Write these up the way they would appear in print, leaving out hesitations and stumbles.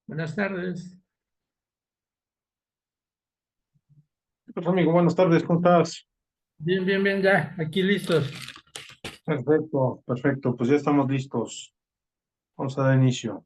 Buenas tardes. Pues amigo, buenas tardes, ¿cómo estás? Bien, bien, bien, ya, aquí listos. Perfecto, perfecto, pues ya estamos listos. Vamos a dar inicio.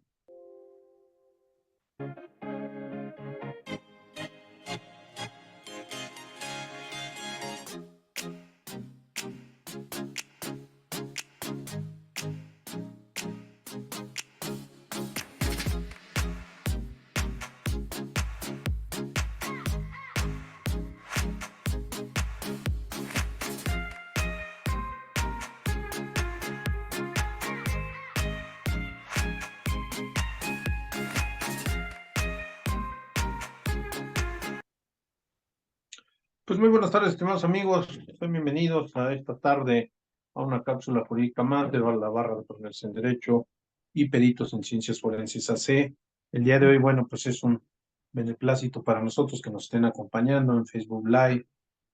Pues muy buenas tardes, estimados amigos. Sean bienvenidos a esta tarde a una cápsula jurídica más de la barra de profesores en Derecho y peritos en Ciencias Forenses AC. El día de hoy, bueno, pues es un beneplácito para nosotros que nos estén acompañando en Facebook Live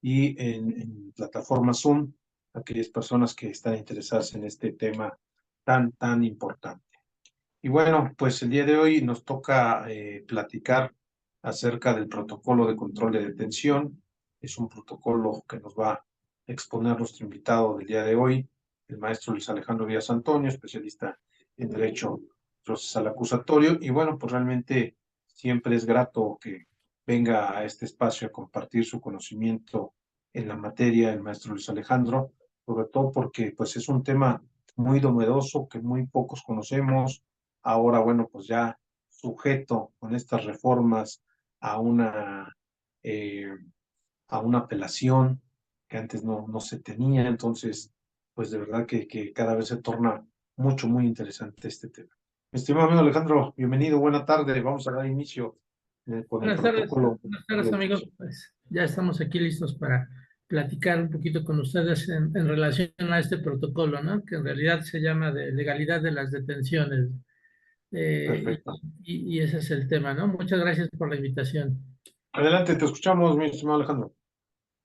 y en plataforma Zoom, aquellas personas que están interesadas en este tema tan importante. Y bueno, pues el día de hoy nos toca platicar acerca del protocolo de control de detención. Es un protocolo que nos va a exponer nuestro invitado del día de hoy, el maestro Luis Alejandro Díaz Antonio, especialista en Derecho Procesal Acusatorio. Y bueno, pues realmente siempre es grato que venga a este espacio a compartir su conocimiento en la materia el maestro Luis Alejandro, sobre todo porque pues es un tema muy novedoso que muy pocos conocemos. Ahora, bueno, pues ya sujeto con estas reformas a una, eh, a una apelación que antes no se tenía. Entonces, pues de verdad que cada vez se torna muy interesante este tema. Mi estimado amigo Alejandro, bienvenido, buena tarde. Vamos a dar inicio con el protocolo. Buenas tardes, amigos. Pues ya estamos aquí listos para platicar un poquito con ustedes en relación a este protocolo, ¿no? Que en realidad se llama de legalidad de las detenciones. Eh, Perfecto. y ese es el tema, ¿no? Muchas gracias por la invitación. Adelante, te escuchamos, mi estimado Alejandro.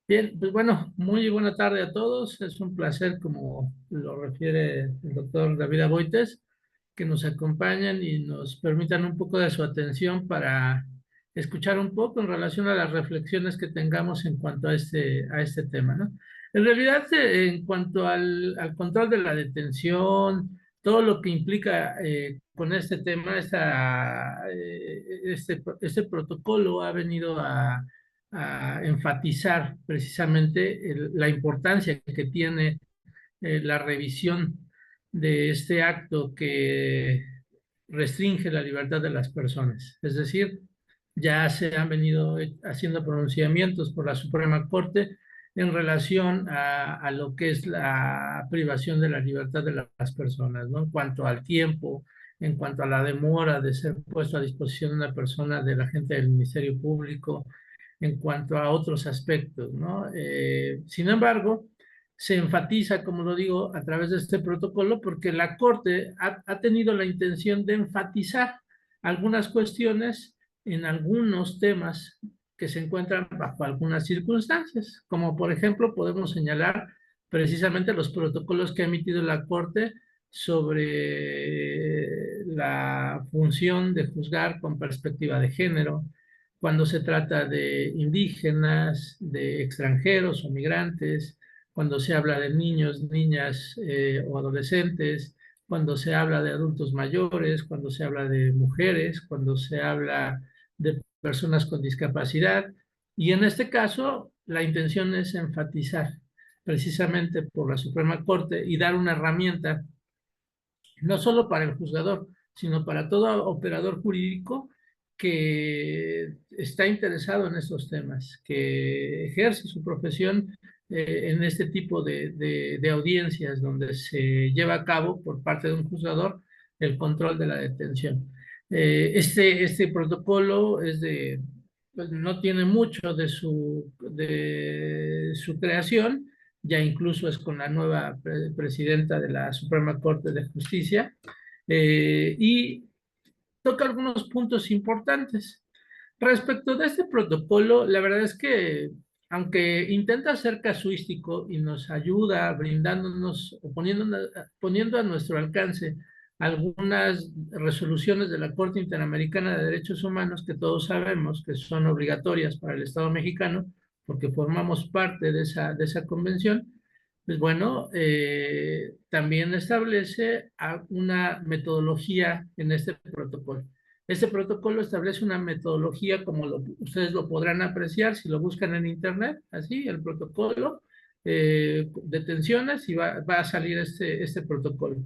Bien, pues bueno, muy buena tarde a todos. Es un placer, como lo refiere el doctor David Aboites, que nos acompañan y nos permitan un poco de su atención para escuchar un poco en relación a las reflexiones que tengamos en cuanto a este tema, ¿no? En realidad, en cuanto al control de la detención, todo lo que implica con este tema, este protocolo ha venido a enfatizar precisamente la importancia que tiene la revisión de este acto que restringe la libertad de las personas. Es decir, ya se han venido haciendo pronunciamientos por la Suprema Corte en relación a lo que es la privación de la libertad de las personas, ¿no? En cuanto al tiempo, en cuanto a la demora de ser puesto a disposición de una persona del agente del Ministerio Público, en cuanto a otros aspectos, ¿no? Sin embargo, se enfatiza, como lo digo, a través de este protocolo, porque la Corte ha tenido la intención de enfatizar algunas cuestiones en algunos temas que se encuentran bajo algunas circunstancias, como por ejemplo podemos señalar precisamente los protocolos que ha emitido la Corte sobre la función de juzgar con perspectiva de género, cuando se trata de indígenas, de extranjeros o migrantes, cuando se habla de niños, niñas o adolescentes, cuando se habla de adultos mayores, cuando se habla de mujeres, cuando se habla de personas con discapacidad. Y en este caso, la intención es enfatizar precisamente por la Suprema Corte y dar una herramienta no solo para el juzgador, sino para todo operador jurídico que está interesado en estos temas, que ejerce su profesión en este tipo de audiencias donde se lleva a cabo por parte de un juzgador el control de la detención. Este protocolo pues no tiene mucho de su creación, ya incluso es con la nueva presidenta de la Suprema Corte de Justicia, y toca algunos puntos importantes. Respecto de este protocolo, la verdad es que, aunque intenta ser casuístico y nos ayuda brindándonos o poniendo a nuestro alcance algunas resoluciones de la Corte Interamericana de Derechos Humanos que todos sabemos que son obligatorias para el Estado mexicano, porque formamos parte de esa convención. Pues bueno, también establece una metodología en este protocolo. Este protocolo establece una metodología, como ustedes lo podrán apreciar si lo buscan en internet, así, el protocolo, detenciones, y va a salir este protocolo.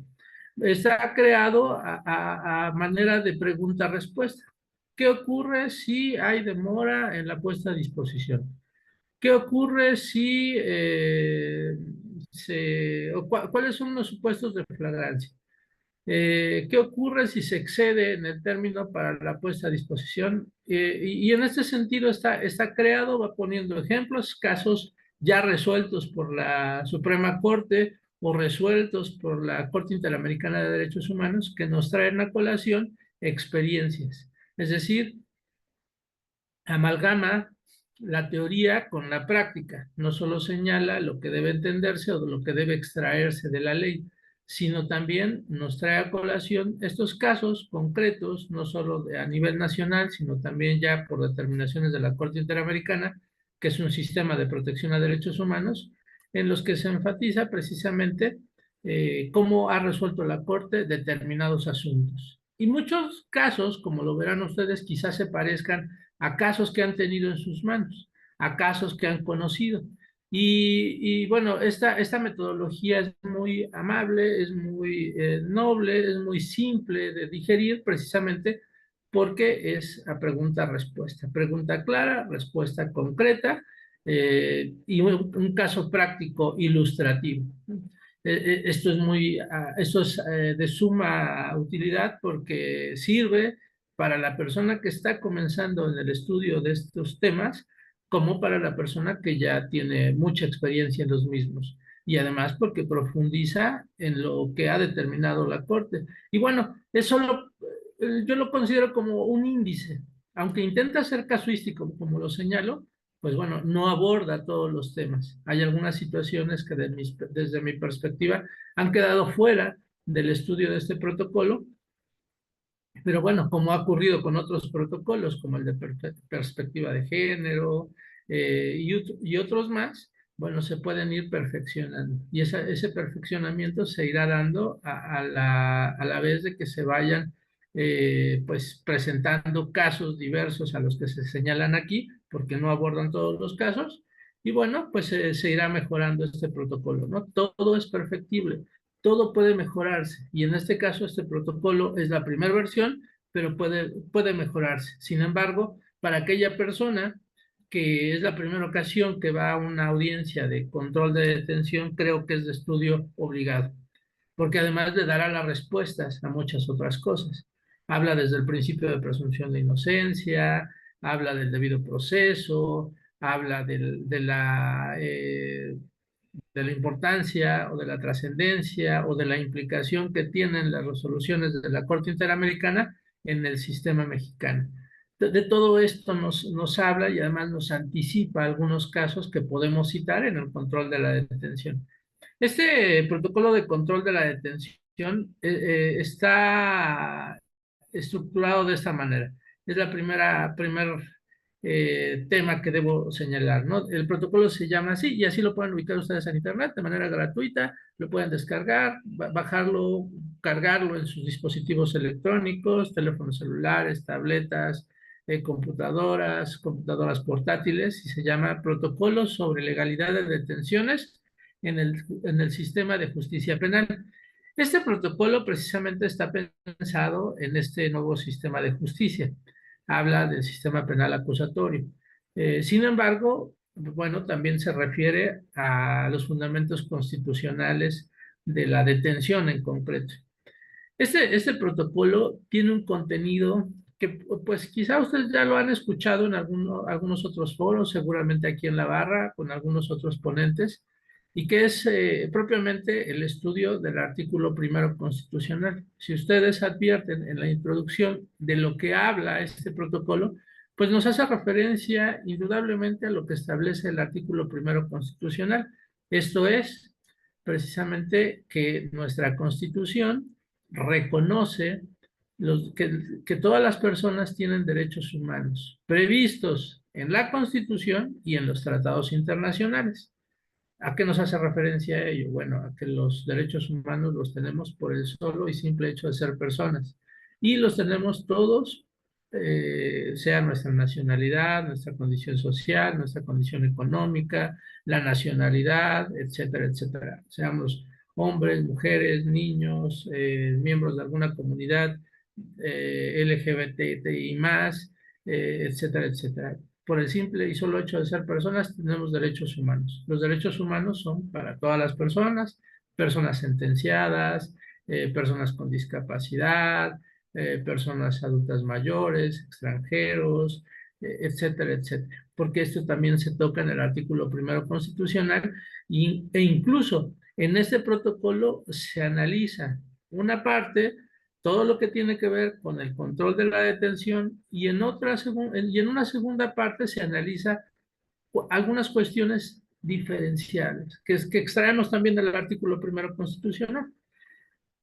Está creado a manera de pregunta-respuesta. ¿Qué ocurre si hay demora en la puesta a disposición? ¿Qué ocurre si cuáles son los supuestos de flagrancia? ¿Qué ocurre si se excede en el término para la puesta a disposición? Y en este sentido está creado, va poniendo ejemplos, casos ya resueltos por la Suprema Corte o resueltos por la Corte Interamericana de Derechos Humanos que nos traen a colación experiencias. Es decir, amalgama la teoría con la práctica, no solo señala lo que debe entenderse o lo que debe extraerse de la ley, sino también nos trae a colación estos casos concretos, no solo a nivel nacional, sino también ya por determinaciones de la Corte Interamericana, que es un sistema de protección a derechos humanos, en los que se enfatiza precisamente cómo ha resuelto la Corte determinados asuntos. Y muchos casos, como lo verán ustedes, quizás se parezcan a casos que han tenido en sus manos, a casos que han conocido. Bueno, esta metodología es muy amable, es muy noble, es muy simple de digerir, precisamente porque es a pregunta-respuesta. Pregunta clara, respuesta concreta, y un caso práctico ilustrativo. Esto es de suma utilidad porque sirve para la persona que está comenzando en el estudio de estos temas, como para la persona que ya tiene mucha experiencia en los mismos. Y además porque profundiza en lo que ha determinado la Corte. Y bueno, yo lo considero como un índice. Aunque intenta ser casuístico, como lo señalo, pues bueno, no aborda todos los temas. Hay algunas situaciones que desde mi perspectiva han quedado fuera del estudio de este protocolo, pero bueno, como ha ocurrido con otros protocolos, como el de perspectiva de género y otros más, bueno, se pueden ir perfeccionando. Y ese perfeccionamiento se irá dando a la vez de que se vayan pues presentando casos diversos a los que se señalan aquí, porque no abordan todos los casos. Y bueno, pues se irá mejorando este protocolo, ¿no? Todo es perfectible, todo puede mejorarse, y en este caso este protocolo es la primera versión, pero puede mejorarse. Sin embargo, para aquella persona que es la primera ocasión que va a una audiencia de control de detención, creo que es de estudio obligado, porque además le dará las respuestas a muchas otras cosas. Habla desde el principio de presunción de inocencia, habla del debido proceso, habla de la importancia o de la trascendencia o de la implicación que tienen las resoluciones de la Corte Interamericana en el sistema mexicano. De todo esto nos habla y además nos anticipa algunos casos que podemos citar en el control de la detención. Este protocolo de control de la detención está estructurado de esta manera. Es la primer tema que debo señalar, ¿no? El protocolo se llama así y así lo pueden ubicar ustedes en internet de manera gratuita, lo pueden descargar, bajarlo, cargarlo en sus dispositivos electrónicos, teléfonos celulares, tabletas, computadoras portátiles, y se llama Protocolo sobre Legalidad de Detenciones en el sistema de justicia penal. Este protocolo precisamente está pensado en este nuevo sistema de justicia. Habla del sistema penal acusatorio. Sin embargo, bueno, también se refiere a los fundamentos constitucionales de la detención en concreto. Este protocolo tiene un contenido que pues quizá ustedes ya lo han escuchado en algunos otros foros, seguramente aquí en la barra, con algunos otros ponentes, y que es propiamente el estudio del artículo primero constitucional. Si ustedes advierten en la introducción de lo que habla este protocolo, pues nos hace referencia indudablemente a lo que establece el artículo primero constitucional. Esto es precisamente que nuestra Constitución reconoce que todas las personas tienen derechos humanos previstos en la Constitución y en los tratados internacionales. ¿A qué nos hace referencia a ello? Bueno, a que los derechos humanos los tenemos por el solo y simple hecho de ser personas. Y los tenemos todos, sea nuestra nacionalidad, nuestra condición social, nuestra condición económica, la nacionalidad, etcétera, etcétera. Seamos hombres, mujeres, niños, miembros de alguna comunidad LGBTI más, etcétera, etcétera. Por el simple y solo hecho de ser personas, tenemos derechos humanos. Los derechos humanos son para todas las personas, personas sentenciadas, personas con discapacidad, personas adultas mayores, extranjeros, etcétera, etcétera. Porque esto también se toca en el artículo primero constitucional e incluso en este protocolo se analiza una parte todo lo que tiene que ver con el control de la detención y y en una segunda parte se analiza algunas cuestiones diferenciales que extraemos también del artículo primero constitucional.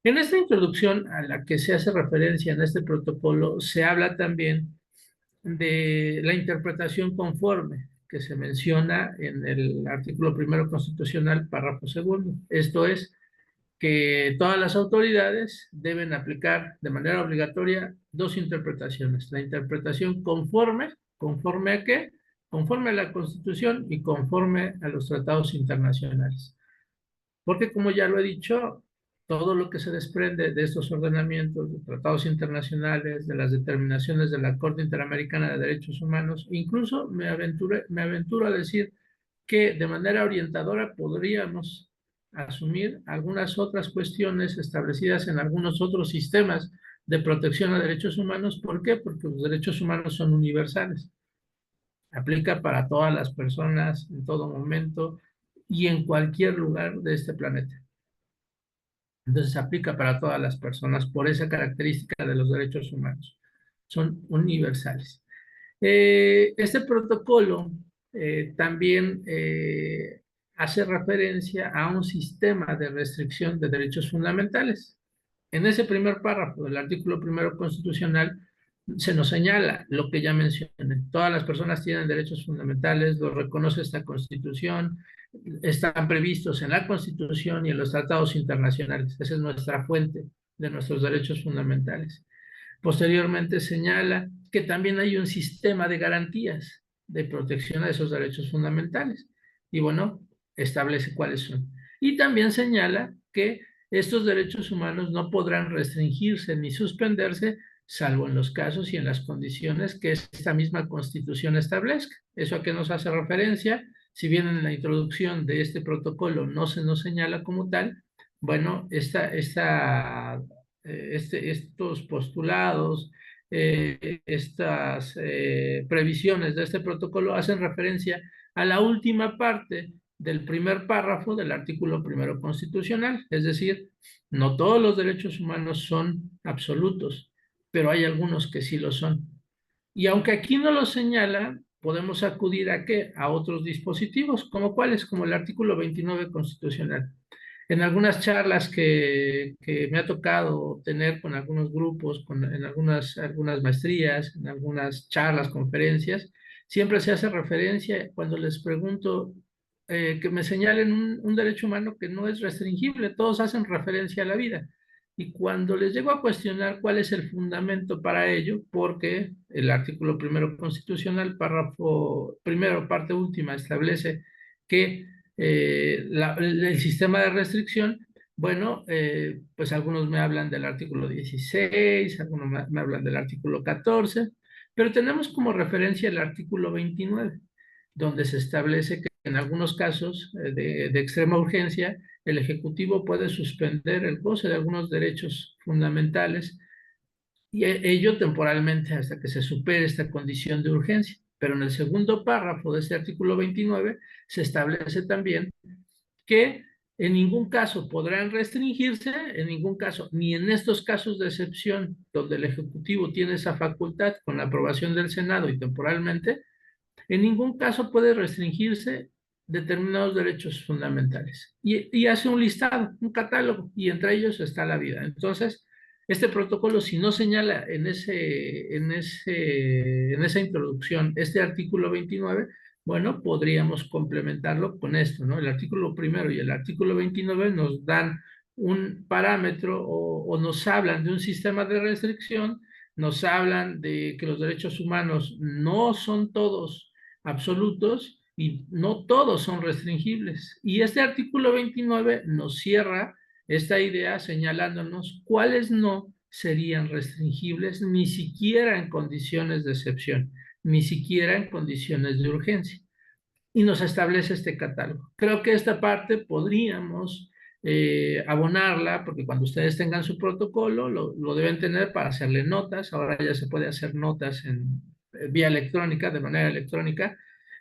En esta introducción a la que se hace referencia en este protocolo, se habla también de la interpretación conforme que se menciona en el artículo primero constitucional, párrafo segundo. Esto es, que todas las autoridades deben aplicar de manera obligatoria dos interpretaciones. La interpretación conforme, ¿conforme a qué? Conforme a la Constitución y conforme a los tratados internacionales. Porque como ya lo he dicho, todo lo que se desprende de estos ordenamientos, de tratados internacionales, de las determinaciones de la Corte Interamericana de Derechos Humanos, incluso me aventuro a decir que de manera orientadora podríamos asumir algunas otras cuestiones establecidas en algunos otros sistemas de protección a derechos humanos. ¿Por qué? Porque los derechos humanos son universales. Aplica para todas las personas en todo momento y en cualquier lugar de este planeta. Entonces se aplica para todas las personas por esa característica de los derechos humanos. Son universales. Este protocolo también hace referencia a un sistema de restricción de derechos fundamentales. En ese primer párrafo del artículo primero constitucional se nos señala lo que ya mencioné. Todas las personas tienen derechos fundamentales, los reconoce esta Constitución, están previstos en la Constitución y en los tratados internacionales. Esa es nuestra fuente de nuestros derechos fundamentales. Posteriormente señala que también hay un sistema de garantías de protección a esos derechos fundamentales. Y bueno, establece cuáles son. Y también señala que estos derechos humanos no podrán restringirse ni suspenderse, salvo en los casos y en las condiciones que esta misma Constitución establezca. ¿Eso a qué nos hace referencia? Si bien en la introducción de este protocolo no se nos señala como tal, bueno, estos postulados, estas previsiones de este protocolo hacen referencia a la última parte del primer párrafo del artículo primero constitucional. Es decir, no todos los derechos humanos son absolutos, pero hay algunos que sí lo son. Y aunque aquí no lo señala, podemos acudir a qué? A otros dispositivos, como cuáles, como el artículo 29 constitucional. En algunas charlas que me ha tocado tener con algunos grupos, en algunas maestrías, en algunas charlas, conferencias, siempre se hace referencia cuando les pregunto que me señalen un derecho humano que no es restringible, todos hacen referencia a la vida. Y cuando les llego a cuestionar cuál es el fundamento para ello, porque el artículo primero constitucional, párrafo primero, parte última, establece que el sistema de restricción, bueno, pues algunos me hablan del artículo 16, algunos me hablan del artículo 14, pero tenemos como referencia el artículo 29, donde se establece que en algunos casos de extrema urgencia, el Ejecutivo puede suspender el goce de algunos derechos fundamentales y ello temporalmente hasta que se supere esta condición de urgencia. Pero en el segundo párrafo de este artículo 29 se establece también que en ningún caso podrán restringirse, en ningún caso, ni en estos casos de excepción donde el Ejecutivo tiene esa facultad con la aprobación del Senado y temporalmente, en ningún caso puede restringirse determinados derechos fundamentales. Y hace un listado, un catálogo, y entre ellos está la vida. Entonces, Este protocolo, si no señala en esa introducción este artículo 29, bueno, podríamos complementarlo con esto, ¿no? El artículo primero y el artículo 29 nos dan un parámetro o nos hablan de un sistema de restricción, nos hablan de que los derechos humanos no son todos absolutos y no todos son restringibles. Y este artículo 29 nos cierra esta idea señalándonos cuáles no serían restringibles ni siquiera en condiciones de excepción, ni siquiera en condiciones de urgencia. Y nos establece este catálogo. Creo que esta parte podríamos abonarla, porque cuando ustedes tengan su protocolo, lo deben tener para hacerle notas. Ahora ya se puede hacer notas en vía electrónica, de manera electrónica.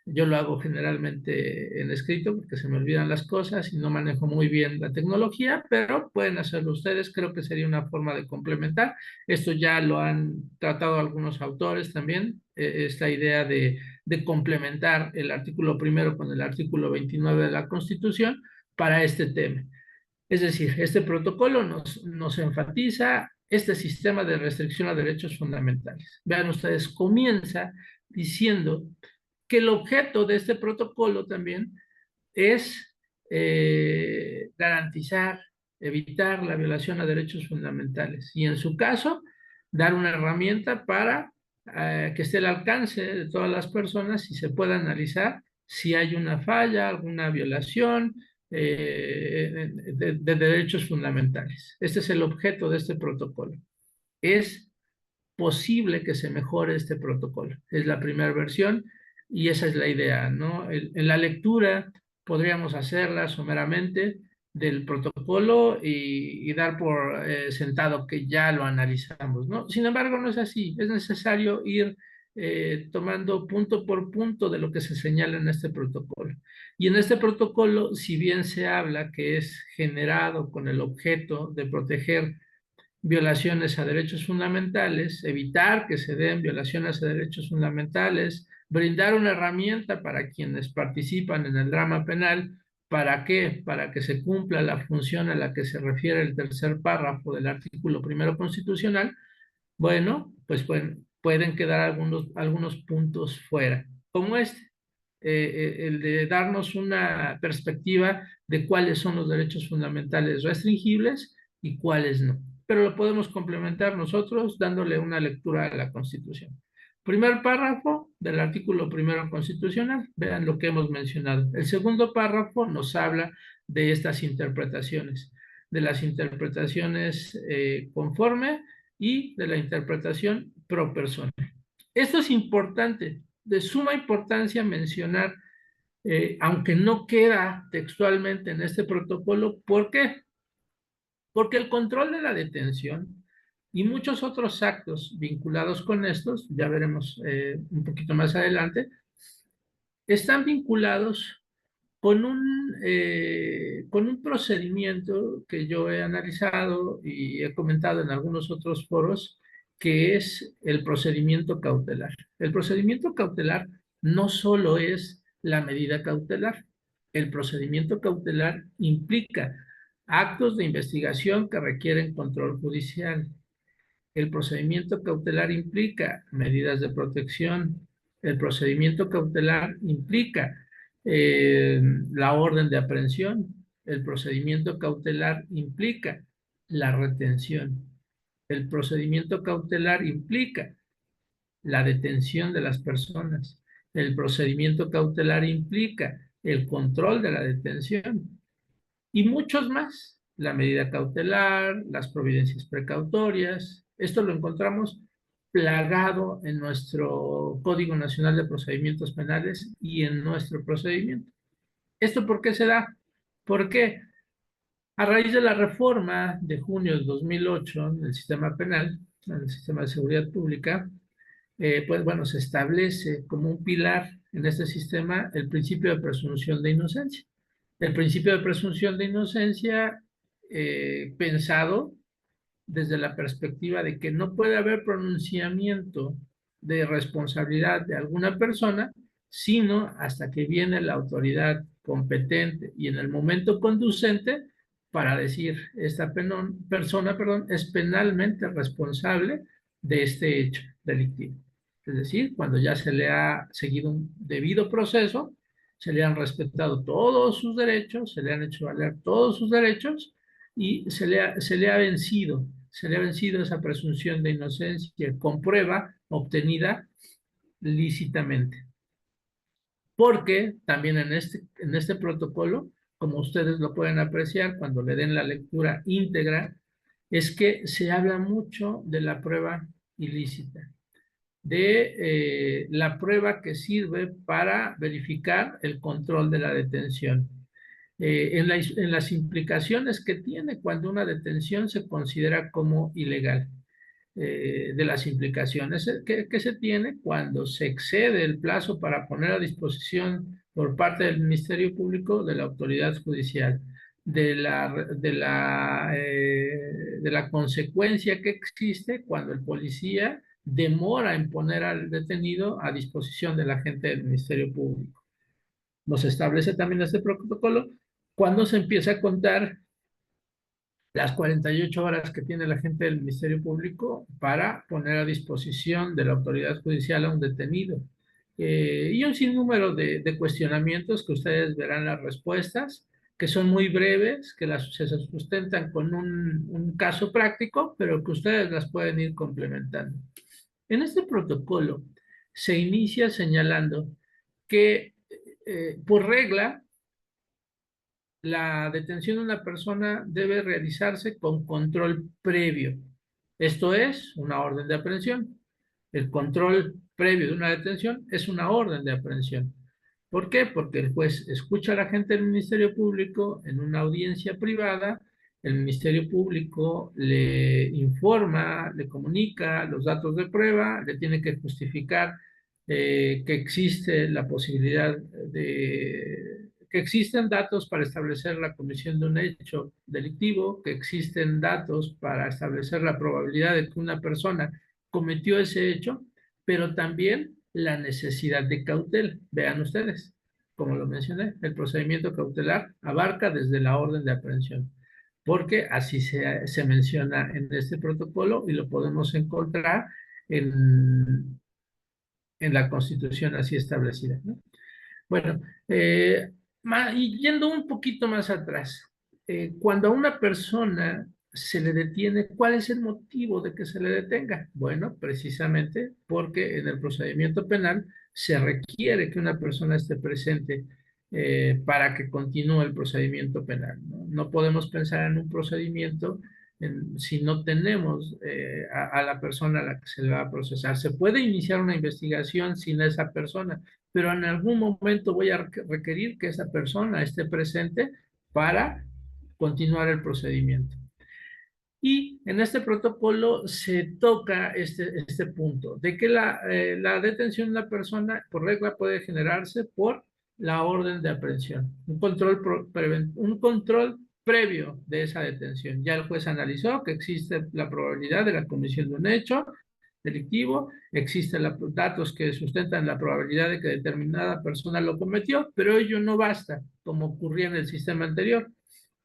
Yo lo hago generalmente en escrito porque se me olvidan las cosas y no manejo muy bien la tecnología, pero pueden hacerlo ustedes. Creo que sería una forma de complementar. Esto ya lo han tratado algunos autores también, esta idea de complementar el artículo primero con el artículo 29 de la Constitución para este tema. Es decir, este protocolo nos enfatiza este sistema de restricción a derechos fundamentales. Vean ustedes, comienza diciendo que el objeto de este protocolo también es garantizar, evitar la violación a derechos fundamentales y en su caso, dar una herramienta para que esté al alcance de todas las personas y se pueda analizar si hay una falla, alguna violación de derechos fundamentales. Este es el objeto de este protocolo. Es posible que se mejore este protocolo. Es la primera versión y esa es la idea, ¿no? En la lectura podríamos hacerla someramente del protocolo y dar por sentado que ya lo analizamos, ¿no? Sin embargo, no es así. Es necesario ir tomando punto por punto de lo que se señala en este protocolo. Y en este protocolo, si bien se habla que es generado con el objeto de proteger violaciones a derechos fundamentales, evitar que se den violaciones a derechos fundamentales, brindar una herramienta para quienes participan en el drama penal. ¿Para qué? Para que se cumpla la función a la que se refiere el tercer párrafo del artículo primero constitucional. Bueno, pues pueden quedar algunos puntos fuera, como el de darnos una perspectiva de cuáles son los derechos fundamentales restringibles y cuáles no. Pero lo podemos complementar nosotros dándole una lectura a la Constitución. Primer párrafo del artículo primero constitucional, vean lo que hemos mencionado. El segundo párrafo nos habla de estas interpretaciones, de las interpretaciones conforme y de la interpretación pro persona. Esto es importante, de suma importancia mencionar, aunque no queda textualmente en este protocolo. ¿Por qué? Porque el control de la detención y muchos otros actos vinculados con estos, ya veremos un poquito más adelante, están vinculados con un procedimiento que yo he analizado y he comentado en algunos otros foros, que es el procedimiento cautelar. El procedimiento cautelar no solo es la medida cautelar, el procedimiento cautelar implica actos de investigación que requieren control judicial. El procedimiento cautelar implica medidas de protección. El procedimiento cautelar implica la orden de aprehensión. El procedimiento cautelar implica la retención. El procedimiento cautelar implica la detención de las personas. El procedimiento cautelar implica el control de la detención y muchos más. La medida cautelar, las providencias precautorias. Esto lo encontramos plagado en nuestro Código Nacional de Procedimientos Penales y en nuestro procedimiento. ¿Esto por qué se da? Porque a raíz de la reforma de junio de 2008 del sistema penal, en el sistema de seguridad pública, pues bueno, se establece como un pilar en este sistema el principio de presunción de inocencia. El principio de presunción de inocencia pensado desde la perspectiva de que no puede haber pronunciamiento de responsabilidad de alguna persona, sino hasta que viene la autoridad competente y en el momento conducente para decir, persona, perdón, es penalmente responsable de este hecho delictivo. Es decir, cuando ya se le ha seguido un debido proceso, se le han respetado todos sus derechos, se le han hecho valer todos sus derechos y se le ha vencido esa presunción de inocencia con prueba obtenida lícitamente. Porque también en este protocolo, como ustedes lo pueden apreciar cuando le den la lectura íntegra, es que se habla mucho de la prueba ilícita, de la prueba que sirve para verificar el control de la detención. En las implicaciones que tiene cuando una detención se considera como ilegal, de las implicaciones que se tiene cuando se excede el plazo para poner a disposición por parte del Ministerio Público de la autoridad judicial, de la consecuencia que existe cuando el policía demora en poner al detenido a disposición del agente del Ministerio Público. Nos establece también este protocolo cuando se empieza a contar las 48 horas que tiene la gente del Ministerio Público para poner a disposición de la autoridad judicial a un detenido. Y un sinnúmero de cuestionamientos que ustedes verán las respuestas, que son muy breves, que se sustentan con un caso práctico, pero que ustedes las pueden ir complementando. En este protocolo se inicia señalando que por regla la detención de una persona debe realizarse con control previo. Esto es una orden de aprehensión. El control previo de una detención es una orden de aprehensión. ¿Por qué? Porque el juez escucha a la gente del Ministerio Público en una audiencia privada, el Ministerio Público le informa, le comunica los datos de prueba, le tiene que justificar que existe la posibilidad que existen datos para establecer la comisión de un hecho delictivo, que existen datos para establecer la probabilidad de que una persona cometió ese hecho, pero también la necesidad de cautela. Vean ustedes, como lo mencioné, el procedimiento cautelar abarca desde la orden de aprehensión, porque así se menciona en este protocolo y lo podemos encontrar en, en la Constitución así establecida, ¿no? Bueno, y yendo un poquito más atrás, cuando a una persona se le detiene, ¿cuál es el motivo de que se le detenga? Bueno, precisamente porque en el procedimiento penal se requiere que una persona esté presente para que continúe el procedimiento penal, ¿no? No podemos pensar en un procedimiento si no tenemos a la persona a la que se le va a procesar. Se puede iniciar una investigación sin esa persona, pero en algún momento voy a requerir que esa persona esté presente para continuar el procedimiento. Y en este protocolo se toca este punto, de que la detención de una persona por regla puede generarse por la orden de aprehensión, un control previo de esa detención. Ya el juez analizó que existe la probabilidad de la comisión de un hecho delictivo, existen datos que sustentan la probabilidad de que determinada persona lo cometió, pero ello no basta, como ocurría en el sistema anterior.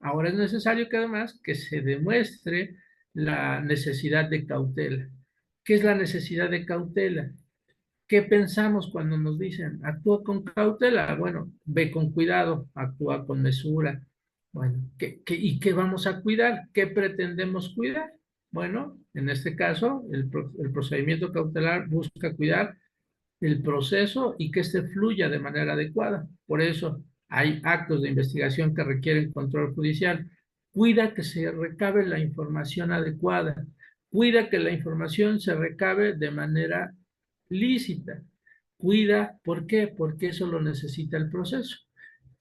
Ahora es necesario que además que se demuestre la necesidad de cautela. ¿Qué es la necesidad de cautela? ¿Qué pensamos cuando nos dicen actúa con cautela? Bueno, ve con cuidado, actúa con mesura. Bueno, ¿y qué vamos a cuidar? ¿Qué pretendemos cuidar? Bueno, en este caso, el procedimiento cautelar busca cuidar el proceso y que éste fluya de manera adecuada. Por eso hay actos de investigación que requieren control judicial. Cuida que se recabe la información adecuada. Cuida que la información se recabe de manera lícita. Cuida, ¿por qué? Porque eso lo necesita el proceso.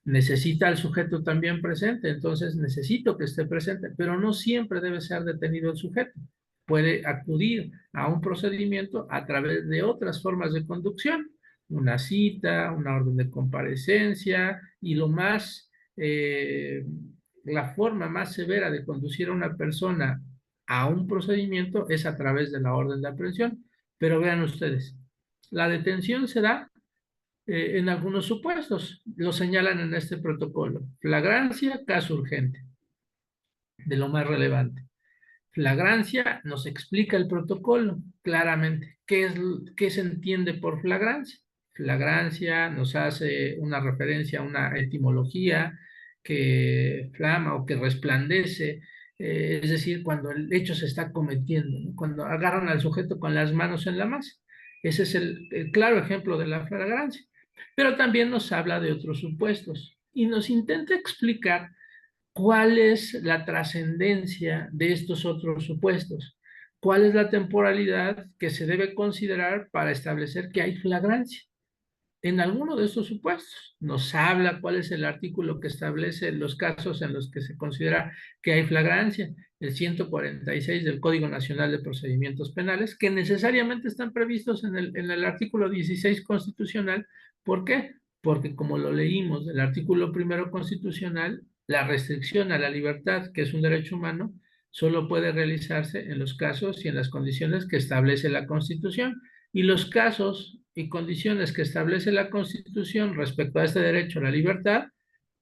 Necesita al sujeto también presente, entonces necesito que esté presente, pero no siempre debe ser detenido el sujeto. Puede acudir a un procedimiento a través de otras formas de conducción, una cita, una orden de comparecencia y la forma más severa de conducir a una persona a un procedimiento es a través de la orden de aprehensión. Pero vean ustedes, la detención se da en algunos supuestos, lo señalan en este protocolo. Flagrancia, caso urgente. de lo más relevante. Flagrancia nos explica el protocolo claramente. ¿Qué se entiende por flagrancia? Flagrancia nos hace una referencia a una etimología que flama o que resplandece, es decir, cuando el hecho se está cometiendo, ¿no? Cuando agarran al sujeto con las manos en la masa. Ese es el claro ejemplo de la flagrancia. Pero también nos habla de otros supuestos y nos intenta explicar cuál es la trascendencia de estos otros supuestos, cuál es la temporalidad que se debe considerar para establecer que hay flagrancia en alguno de estos supuestos. Nos habla cuál es el artículo que establece los casos en los que se considera que hay flagrancia, el 146 del Código Nacional de Procedimientos Penales, que necesariamente están previstos en el artículo 16 constitucional. ¿Por qué? Porque como lo leímos del artículo primero constitucional, la restricción a la libertad, que es un derecho humano, solo puede realizarse en los casos y en las condiciones que establece la Constitución. Y los casos y condiciones que establece la Constitución respecto a este derecho a la libertad,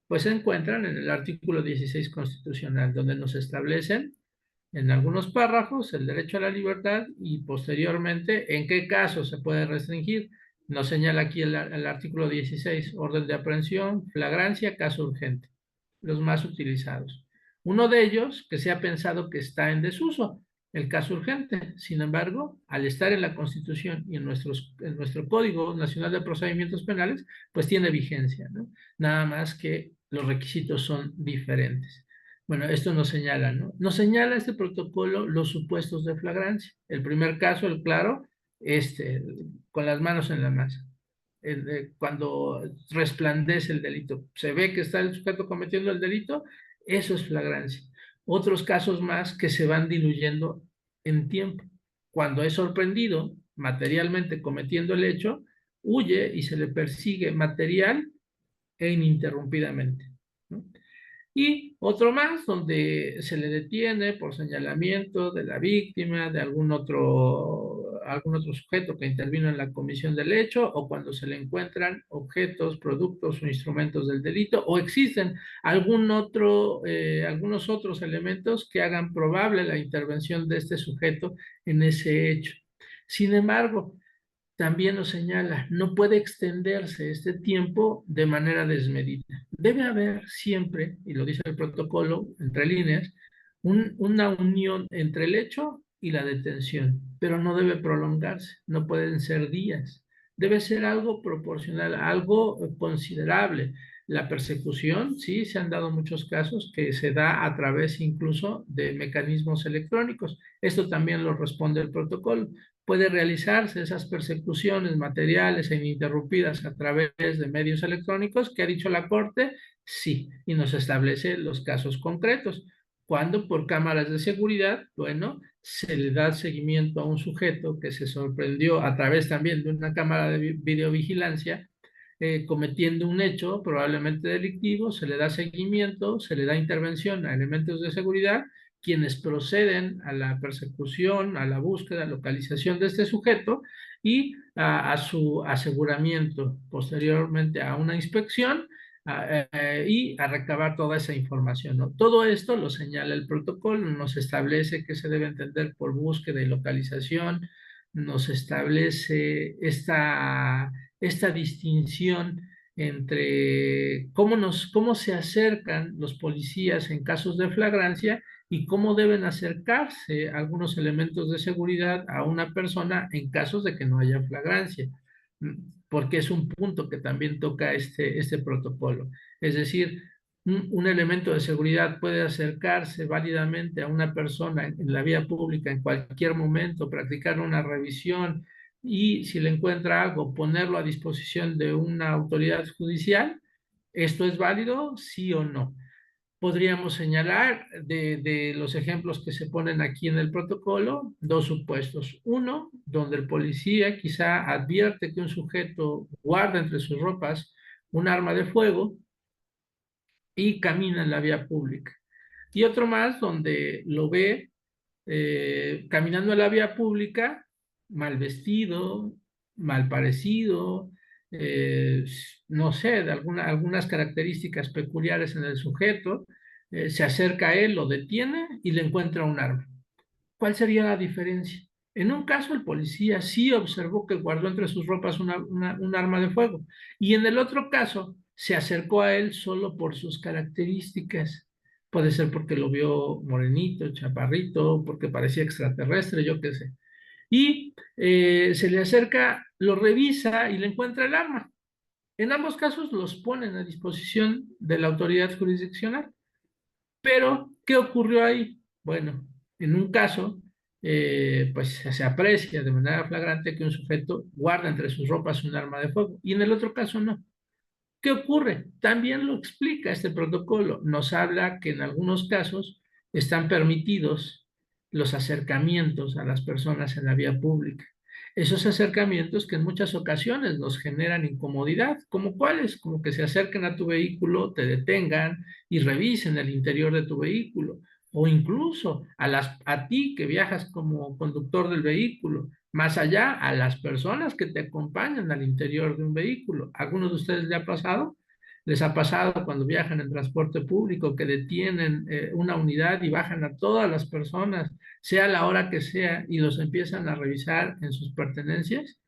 pues se encuentran en el artículo 16 constitucional, donde nos establecen en algunos párrafos el derecho a la libertad y posteriormente en qué casos se puede restringir. Nos señala aquí el artículo 16, orden de aprehensión, flagrancia, caso urgente, los más utilizados. Uno de ellos que se ha pensado que está en desuso, el caso urgente. Sin embargo, al estar en la Constitución y en nuestro Código Nacional de Procedimientos Penales, pues tiene vigencia, ¿no? Nada más que los requisitos son diferentes. Bueno, esto nos señala, ¿no? Nos señala este protocolo los supuestos de flagrancia. El primer caso, el claro, con las manos en la masa. Cuando resplandece el delito, se ve que está el sujeto cometiendo el delito, eso es flagrancia. Otros casos más que se van diluyendo en tiempo. Cuando es sorprendido materialmente cometiendo el hecho, huye y se le persigue material e ininterrumpidamente, ¿no? Y otro más donde se le detiene por señalamiento de la víctima, de algún otro sujeto que intervino en la comisión del hecho, o cuando se le encuentran objetos, productos o instrumentos del delito, o existen algunos otros elementos que hagan probable la intervención de este sujeto en ese hecho. Sin embargo, también nos señala, no puede extenderse este tiempo de manera desmedida. Debe haber siempre, y lo dice el protocolo, entre líneas, una unión entre el hecho y la detención, pero no debe prolongarse, no pueden ser días. Debe ser algo proporcional, algo considerable. La persecución, sí, se han dado muchos casos que se da a través incluso de mecanismos electrónicos. Esto también lo responde el protocolo. Puede realizarse esas persecuciones materiales e ininterrumpidas a través de medios electrónicos, que ha dicho la Corte, sí, y nos establece los casos concretos. Cuando por cámaras de seguridad, bueno, se le da seguimiento a un sujeto que se sorprendió a través también de una cámara de videovigilancia, cometiendo un hecho probablemente delictivo, se le da seguimiento, se le da intervención a elementos de seguridad, quienes proceden a la persecución, a la búsqueda, localización de este sujeto y a su aseguramiento, posteriormente a una inspección y a recabar toda esa información, ¿no? Todo esto lo señala el protocolo, nos establece qué se debe entender por búsqueda y localización, nos establece esta distinción entre cómo se acercan los policías en casos de flagrancia y cómo deben acercarse algunos elementos de seguridad a una persona en casos de que no haya flagrancia, porque es un punto que también toca este protocolo. Es decir, un elemento de seguridad puede acercarse válidamente a una persona en la vía pública en cualquier momento, practicar una revisión y si le encuentra algo, ponerlo a disposición de una autoridad judicial. ¿Esto es válido? Sí o no. Podríamos señalar de los ejemplos que se ponen aquí en el protocolo, dos supuestos. Uno, donde el policía quizá advierte que un sujeto guarda entre sus ropas un arma de fuego y camina en la vía pública. Y otro más, donde lo ve caminando en la vía pública, mal vestido, mal parecido, no sé, de algunas características peculiares en el sujeto, se acerca a él, lo detiene y le encuentra un arma. ¿Cuál sería la diferencia? En un caso, el policía sí observó que guardó entre sus ropas un arma de fuego, y en el otro caso se acercó a él solo por sus características. Puede ser porque lo vio morenito, chaparrito, porque parecía extraterrestre, yo qué sé. Y se le acerca, lo revisa y le encuentra el arma. En ambos casos los ponen a disposición de la autoridad jurisdiccional. Pero, ¿qué ocurrió ahí? Bueno, en un caso, pues se aprecia de manera flagrante que un sujeto guarda entre sus ropas un arma de fuego, y en el otro caso no. ¿Qué ocurre? También lo explica este protocolo. Nos habla que en algunos casos están permitidos los acercamientos a las personas en la vía pública. Esos acercamientos que en muchas ocasiones nos generan incomodidad, como cuáles, como que se acerquen a tu vehículo, te detengan y revisen el interior de tu vehículo, o incluso a ti que viajas como conductor del vehículo, más allá a las personas que te acompañan al interior de un vehículo. ¿A algunos de ustedes les ha pasado? ¿Les ha pasado cuando viajan en transporte público que detienen una unidad y bajan a todas las personas, sea la hora que sea, y los empiezan a revisar en sus pertenencias?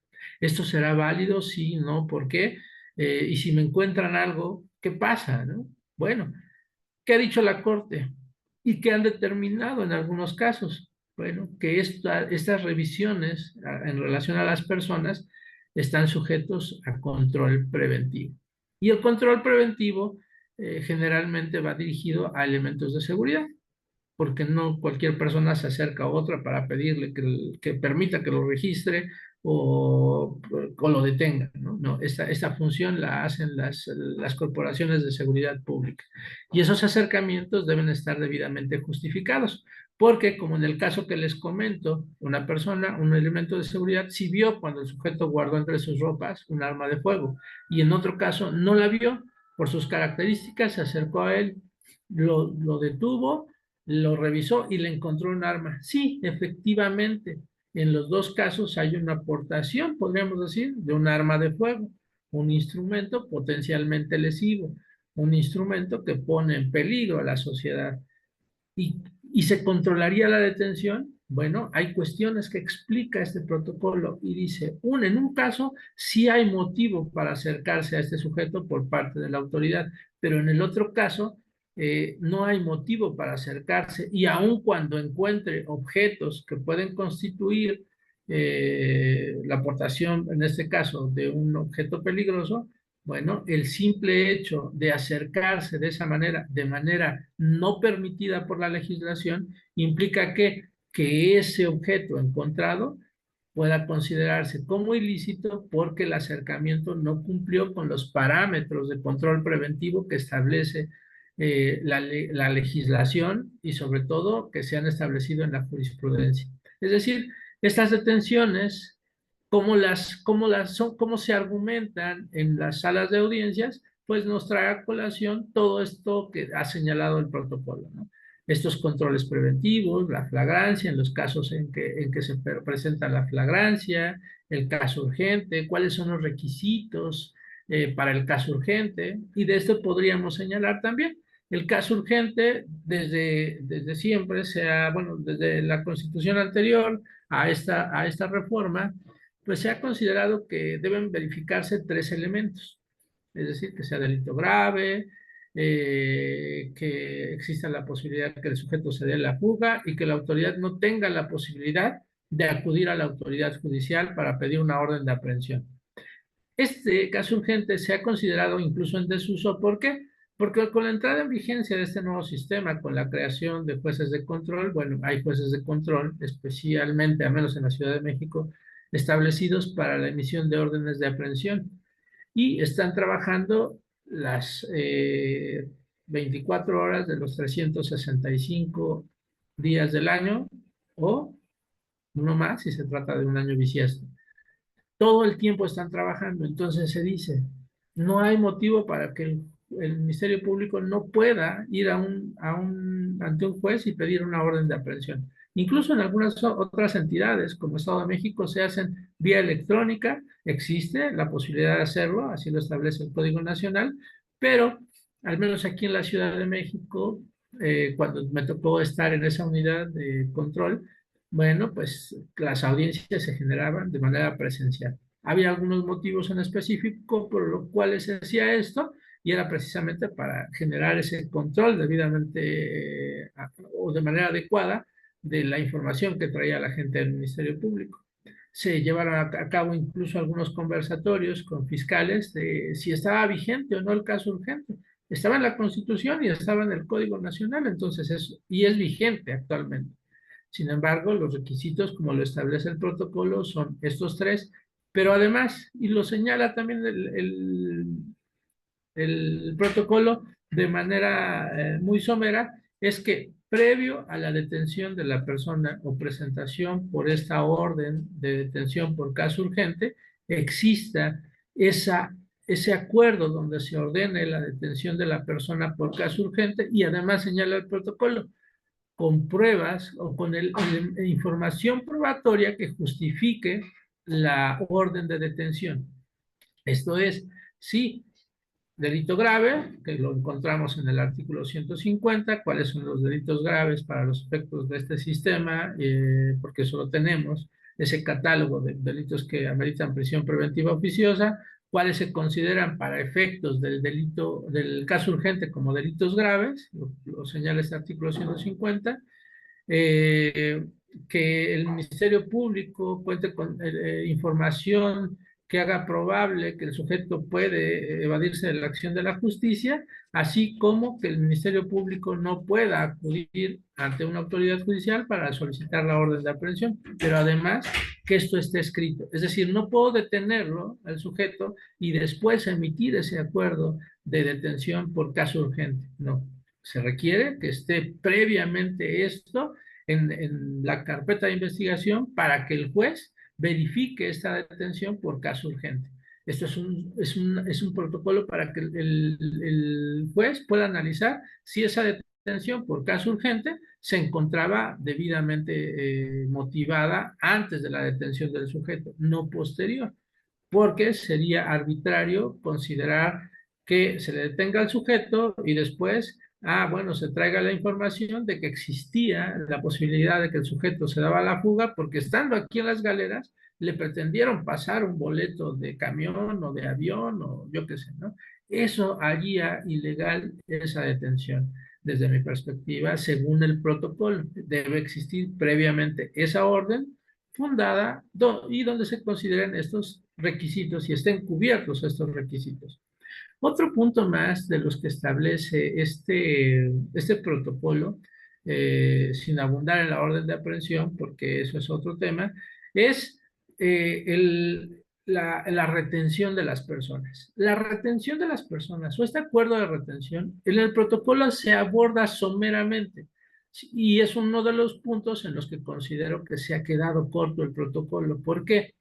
¿Esto será válido? Sí, no, ¿por qué? Y si me encuentran algo, ¿qué pasa, no? Bueno, ¿qué ha dicho la Corte? ¿Y qué han determinado en algunos casos? Bueno, que estas revisiones en relación a las personas están sujetos a control preventivo. Y el control preventivo generalmente va dirigido a elementos de seguridad, porque no cualquier persona se acerca a otra para pedirle que permita que lo registre o lo detenga, ¿no? No, esta función la hacen las corporaciones de seguridad pública. Y esos acercamientos deben estar debidamente justificados, porque como en el caso que les comento, una persona, un elemento de seguridad, sí vio cuando el sujeto guardó entre sus ropas un arma de fuego, y en otro caso no la vio, por sus características se acercó a él, lo detuvo, lo revisó y le encontró un arma. Sí, efectivamente, en los dos casos hay una aportación, podríamos decir, de un arma de fuego, un instrumento potencialmente lesivo, un instrumento que pone en peligro a la sociedad. ¿Y, y se controlaría la detención? Bueno, hay cuestiones que explica este protocolo y dice, en un caso sí hay motivo para acercarse a este sujeto por parte de la autoridad, pero en el otro caso no hay motivo para acercarse, y aun cuando encuentre objetos que pueden constituir la aportación, en este caso, de un objeto peligroso, bueno, el simple hecho de acercarse de esa manera, de manera no permitida por la legislación, implica que ese objeto encontrado pueda considerarse como ilícito porque el acercamiento no cumplió con los parámetros de control preventivo que establece la legislación, y sobre todo que se han establecido en la jurisprudencia. Es decir, estas detenciones, cómo se argumentan en las salas de audiencias, pues nos trae a colación todo esto que ha señalado el protocolo, ¿no? Estos controles preventivos, la flagrancia, en los casos en que se presenta la flagrancia, el caso urgente, cuáles son los requisitos para el caso urgente, y de esto podríamos señalar también. El caso urgente, desde siempre, bueno, desde la Constitución anterior a esta reforma, pues se ha considerado que deben verificarse tres elementos, es decir, que sea delito grave, que exista la posibilidad que el sujeto se dé la fuga y que la autoridad no tenga la posibilidad de acudir a la autoridad judicial para pedir una orden de aprehensión. Este caso urgente se ha considerado incluso en desuso. ¿Por qué? Porque con la entrada en vigencia de este nuevo sistema, con la creación de jueces de control, bueno, hay jueces de control, especialmente, al menos en la Ciudad de México, establecidos para la emisión de órdenes de aprehensión, y están trabajando las 24 horas de los 365 días del año, o uno más si se trata de un año bisiesto. Todo el tiempo están trabajando. Entonces se dice, no hay motivo para que el Ministerio Público no pueda ir ante un juez y pedir una orden de aprehensión. Incluso en algunas otras entidades, como Estado de México, se hacen vía electrónica, existe la posibilidad de hacerlo, así lo establece el Código Nacional, pero al menos aquí en la Ciudad de México cuando me tocó estar en esa unidad de control, bueno, pues las audiencias se generaban de manera presencial. Había algunos motivos en específico por los cuales se hacía esto y era precisamente para generar ese control debidamente o de manera adecuada de la información que traía la gente del Ministerio Público. Se llevaron a cabo incluso algunos conversatorios con fiscales de si estaba vigente o no el caso urgente. Estaba en la Constitución y estaba en el Código Nacional, entonces y es vigente actualmente. Sin embargo, los requisitos, como lo establece el protocolo, son estos tres, pero además, y lo señala también el protocolo de manera muy somera, es que previo a la detención de la persona o presentación por esta orden de detención por caso urgente, exista ese acuerdo donde se ordene la detención de la persona por caso urgente y además señala el protocolo con pruebas o con información probatoria que justifique la orden de detención. Esto es, si delito grave, que lo encontramos en el artículo 150, cuáles son los delitos graves para los efectos de este sistema, porque eso lo tenemos, ese catálogo de delitos que ameritan prisión preventiva oficiosa, cuáles se consideran para efectos del delito, del caso urgente como delitos graves, lo señala este artículo 150, eh, que el Ministerio Público cuente con información que haga probable que el sujeto puede evadirse de la acción de la justicia, así como que el Ministerio Público no pueda acudir ante una autoridad judicial para solicitar la orden de aprehensión, pero además que esto esté escrito. Es decir, no puedo detenerlo al sujeto y después emitir ese acuerdo de detención por caso urgente. No, se requiere que esté previamente esto en la carpeta de investigación para que el juez verifique esta detención por caso urgente. Esto es un protocolo para que el juez pueda analizar si esa detención por caso urgente se encontraba debidamente motivada antes de la detención del sujeto, no posterior, porque sería arbitrario considerar que se le detenga al sujeto y después, bueno, se traiga la información de que existía la posibilidad de que el sujeto se daba la fuga porque estando aquí en las galeras le pretendieron pasar un boleto de camión o de avión o yo qué sé, ¿no? Eso haría ilegal esa detención. Desde mi perspectiva, según el protocolo, debe existir previamente esa orden fundada y donde se consideren estos requisitos y estén cubiertos estos requisitos. Otro punto más de los que establece este protocolo, sin abundar en la orden de aprehensión, porque eso es otro tema, es la retención de las personas. La retención de las personas o este acuerdo de retención en el protocolo se aborda someramente y es uno de los puntos en los que considero que se ha quedado corto el protocolo. ¿Por qué?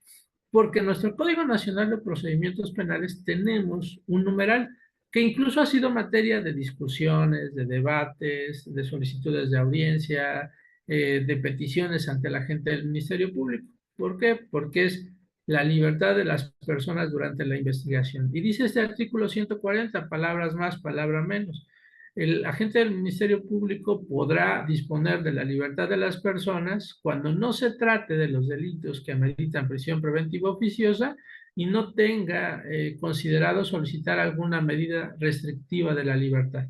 Porque en nuestro Código Nacional de Procedimientos Penales tenemos un numeral que incluso ha sido materia de discusiones, de debates, de solicitudes de audiencia, de peticiones ante la gente del Ministerio Público. ¿Por qué? Porque es la libertad de las personas durante la investigación. Y dice este artículo 140, palabras más, palabra menos. El agente del Ministerio Público podrá disponer de la libertad de las personas cuando no se trate de los delitos que ameritan prisión preventiva oficiosa y no tenga considerado solicitar alguna medida restrictiva de la libertad.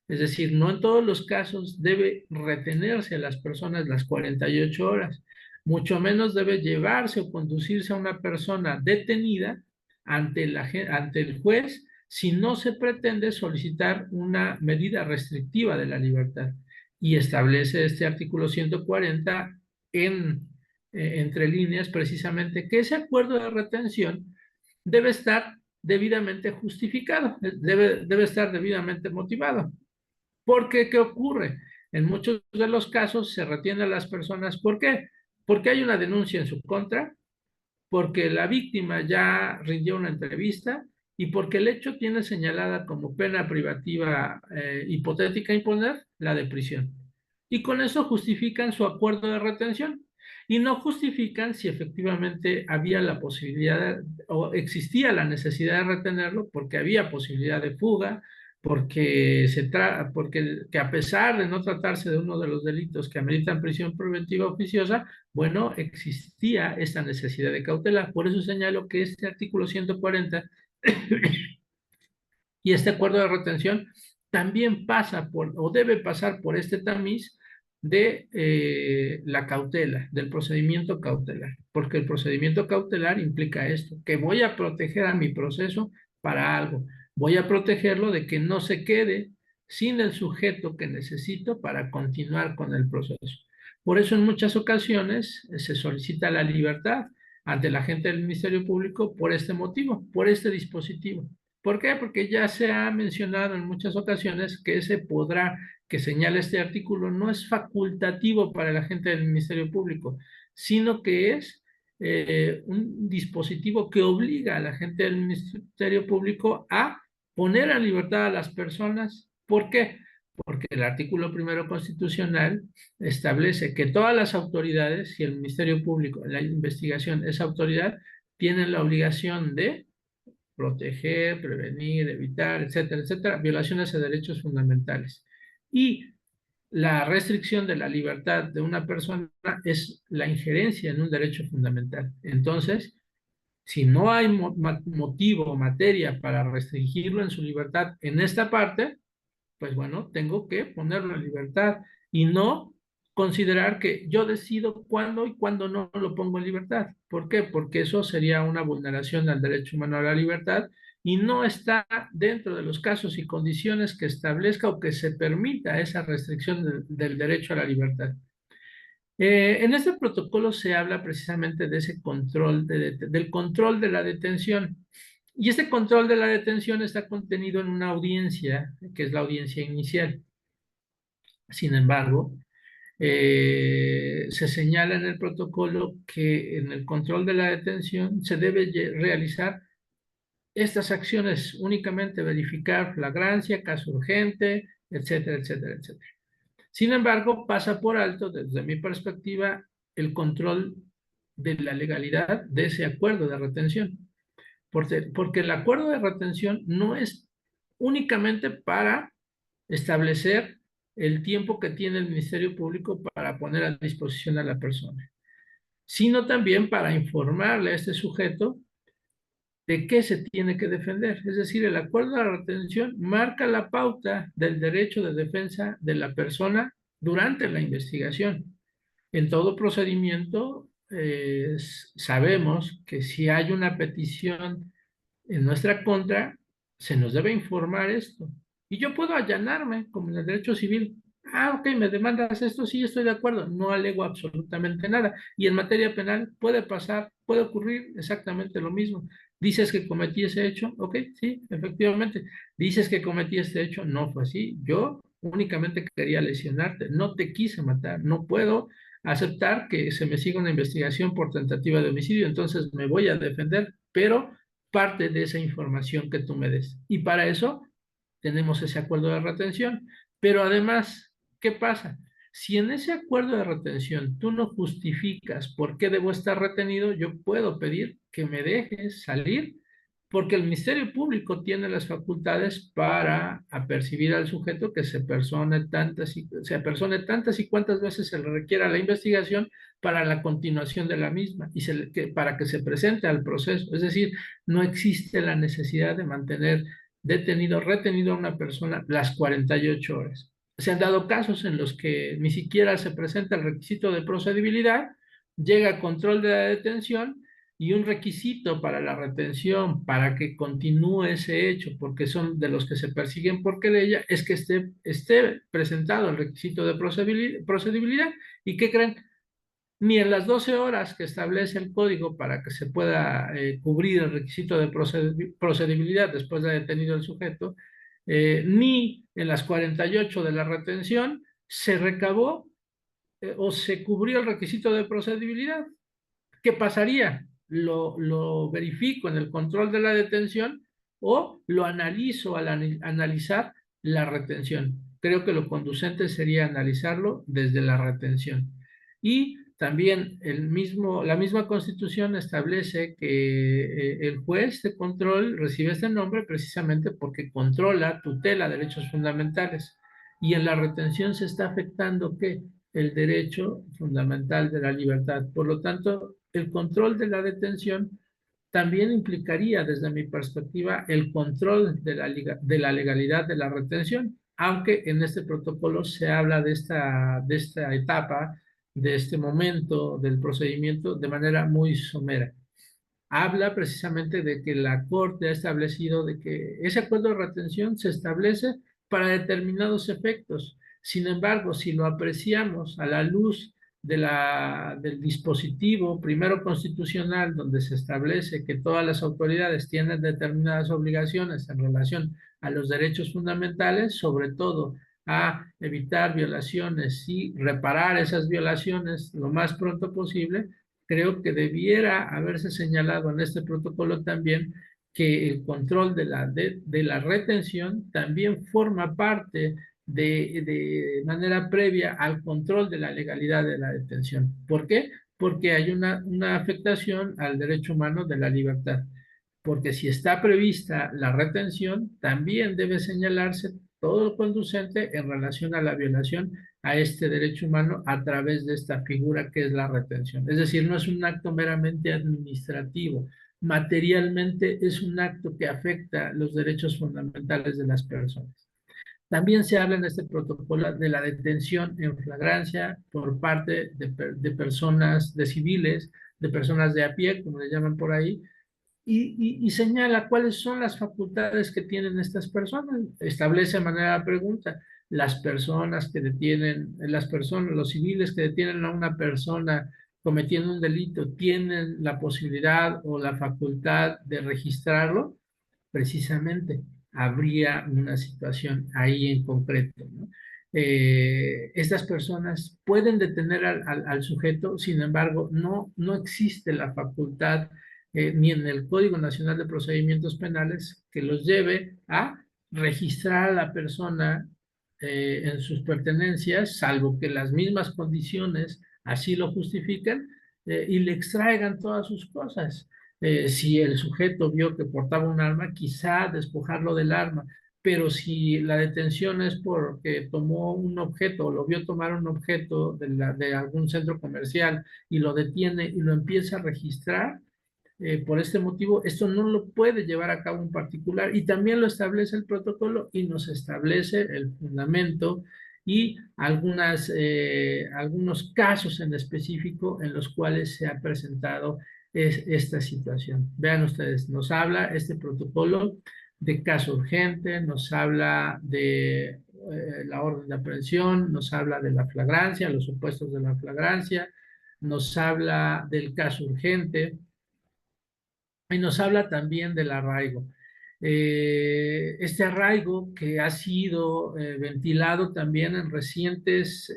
Es decir, no en todos los casos debe retenerse a las personas las 48 horas, mucho menos debe llevarse o conducirse a una persona detenida ante el juez si no se pretende solicitar una medida restrictiva de la libertad. Y establece este artículo 140 entre líneas precisamente que ese acuerdo de retención debe estar debidamente justificado, debe estar debidamente motivado. Porque, ¿qué ocurre? En muchos de los casos se retienen a las personas. ¿Por qué? Porque hay una denuncia en su contra, porque la víctima ya rindió una entrevista y porque el hecho tiene señalada como pena privativa hipotética imponer la de prisión. Y con eso justifican su acuerdo de retención y no justifican si efectivamente había la posibilidad o existía la necesidad de retenerlo porque había posibilidad de fuga, porque que a pesar de no tratarse de uno de los delitos que ameritan prisión preventiva oficiosa, bueno, existía esta necesidad de cautela. Por eso señalo que este artículo 140 y este acuerdo de retención también pasa por, o debe pasar por este tamiz de la cautela, del procedimiento cautelar, porque el procedimiento cautelar implica esto, que voy a proteger a mi proceso para algo, voy a protegerlo de que no se quede sin el sujeto que necesito para continuar con el proceso. Por eso en muchas ocasiones se solicita la libertad ante la agente del Ministerio Público por este motivo, por este dispositivo. ¿Por qué? Porque ya se ha mencionado en muchas ocasiones que ese podrá que señala este artículo no es facultativo para el agente del Ministerio Público, sino que es un dispositivo que obliga al agente del Ministerio Público a poner en libertad a las personas. ¿Por qué? Porque el artículo primero constitucional establece que todas las autoridades, si el Ministerio Público en la investigación es autoridad, tienen la obligación de proteger, prevenir, evitar, etcétera, etcétera, violaciones a derechos fundamentales. Y la restricción de la libertad de una persona es la injerencia en un derecho fundamental. Entonces, si no hay motivo o materia para restringirlo en su libertad en esta parte, pues bueno, tengo que ponerlo en libertad y no considerar que yo decido cuándo y cuándo no lo pongo en libertad. ¿Por qué? Porque eso sería una vulneración al derecho humano a la libertad y no está dentro de los casos y condiciones que establezca o que se permita esa restricción del derecho a la libertad. En este protocolo se habla precisamente de ese control, del control de la detención. Y este control de la detención está contenido en una audiencia, que es la audiencia inicial. Sin embargo, se señala en el protocolo que en el control de la detención se debe realizar estas acciones únicamente: verificar flagrancia, caso urgente, etcétera, etcétera, etcétera. Sin embargo, pasa por alto, desde mi perspectiva, el control de la legalidad de ese acuerdo de retención. Porque el acuerdo de retención no es únicamente para establecer el tiempo que tiene el Ministerio Público para poner a disposición a la persona, sino también para informarle a este sujeto de qué se tiene que defender. Es decir, el acuerdo de retención marca la pauta del derecho de defensa de la persona durante la investigación. En todo procedimiento, sabemos que si hay una petición en nuestra contra, se nos debe informar esto. Y yo puedo allanarme, como en el derecho civil. Ah, ok, me demandas esto, sí, estoy de acuerdo, no alego absolutamente nada. Y en materia penal puede pasar, puede ocurrir exactamente lo mismo. Dices que cometí ese hecho, ok, sí, efectivamente. Dices que cometí este hecho, no fue así. Yo únicamente quería lesionarte, no te quise matar, no puedo aceptar que se me siga una investigación por tentativa de homicidio, entonces me voy a defender, pero parte de esa información que tú me des. Y para eso tenemos ese acuerdo de retención. Pero además, ¿qué pasa? Si en ese acuerdo de retención tú no justificas por qué debo estar retenido, yo puedo pedir que me dejes salir, porque el Ministerio Público tiene las facultades para apercibir al sujeto que se persone tantas y cuantas veces se le requiera la investigación para la continuación de la misma y para que se presente al proceso. Es decir, no existe la necesidad de mantener retenido a una persona las 48 horas. Se han dado casos en los que ni siquiera se presenta el requisito de procedibilidad, llega control de la detención y un requisito para la retención, para que continúe ese hecho, porque son de los que se persiguen por querella, es que esté presentado el requisito de procedibilidad. ¿Y qué creen? Ni en las 12 horas que establece el código para que se pueda cubrir el requisito de procedibilidad después de detenido el sujeto, ni en las 48 de la retención se recabó o se cubrió el requisito de procedibilidad. ¿Qué pasaría? Lo verifico en el control de la detención o lo analizo al analizar la retención. Creo que lo conducente sería analizarlo desde la retención. Y También la misma Constitución establece que el juez de control recibe este nombre precisamente porque controla, tutela derechos fundamentales. Y en la retención se está afectando ¿qué? El derecho fundamental de la libertad. Por lo tanto, el control de la detención también implicaría, desde mi perspectiva, el control de la legalidad de la retención, aunque en este protocolo se habla de esta etapa, de este momento del procedimiento de manera muy somera. Habla precisamente de que la Corte ha establecido de que ese acuerdo de retención se establece para determinados efectos. Sin embargo, si lo apreciamos a la luz del dispositivo primero constitucional, donde se establece que todas las autoridades tienen determinadas obligaciones en relación a los derechos fundamentales, sobre todo a evitar violaciones y reparar esas violaciones lo más pronto posible, creo que debiera haberse señalado en este protocolo también que el control de la retención también forma parte de manera previa al control de la legalidad de la detención. ¿Por qué? Porque hay una afectación al derecho humano de la libertad. Porque si está prevista la retención, también debe señalarse todo lo conducente en relación a la violación a este derecho humano a través de esta figura que es la retención. Es decir, no es un acto meramente administrativo, materialmente es un acto que afecta los derechos fundamentales de las personas. También se habla en este protocolo de la detención en flagrancia por parte de personas, de civiles, de personas de a pie, como le llaman por ahí, y señala cuáles son las facultades que tienen estas personas. Establece de manera de pregunta, las personas que detienen, las personas, los civiles que detienen a una persona cometiendo un delito, ¿tienen la posibilidad o la facultad de registrarlo? Precisamente habría una situación ahí en concreto, ¿no? Estas personas pueden detener al sujeto, sin embargo, no existe la facultad ni en el Código Nacional de Procedimientos Penales que los lleve a registrar a la persona en sus pertenencias, salvo que las mismas condiciones así lo justifiquen, y le extraigan todas sus cosas. Si el sujeto vio que portaba un arma, quizá despojarlo del arma, pero si la detención es porque tomó un objeto o lo vio tomar un objeto de algún centro comercial y lo detiene y lo empieza a registrar, por este motivo, esto no lo puede llevar a cabo un particular y también lo establece el protocolo y nos establece el fundamento y algunos casos en específico en los cuales se ha presentado esta situación. Vean ustedes, nos habla este protocolo de caso urgente, nos habla de la orden de aprehensión, nos habla de la flagrancia, los supuestos de la flagrancia, nos habla del caso urgente, y nos habla también del arraigo. Este arraigo que ha sido ventilado también en recientes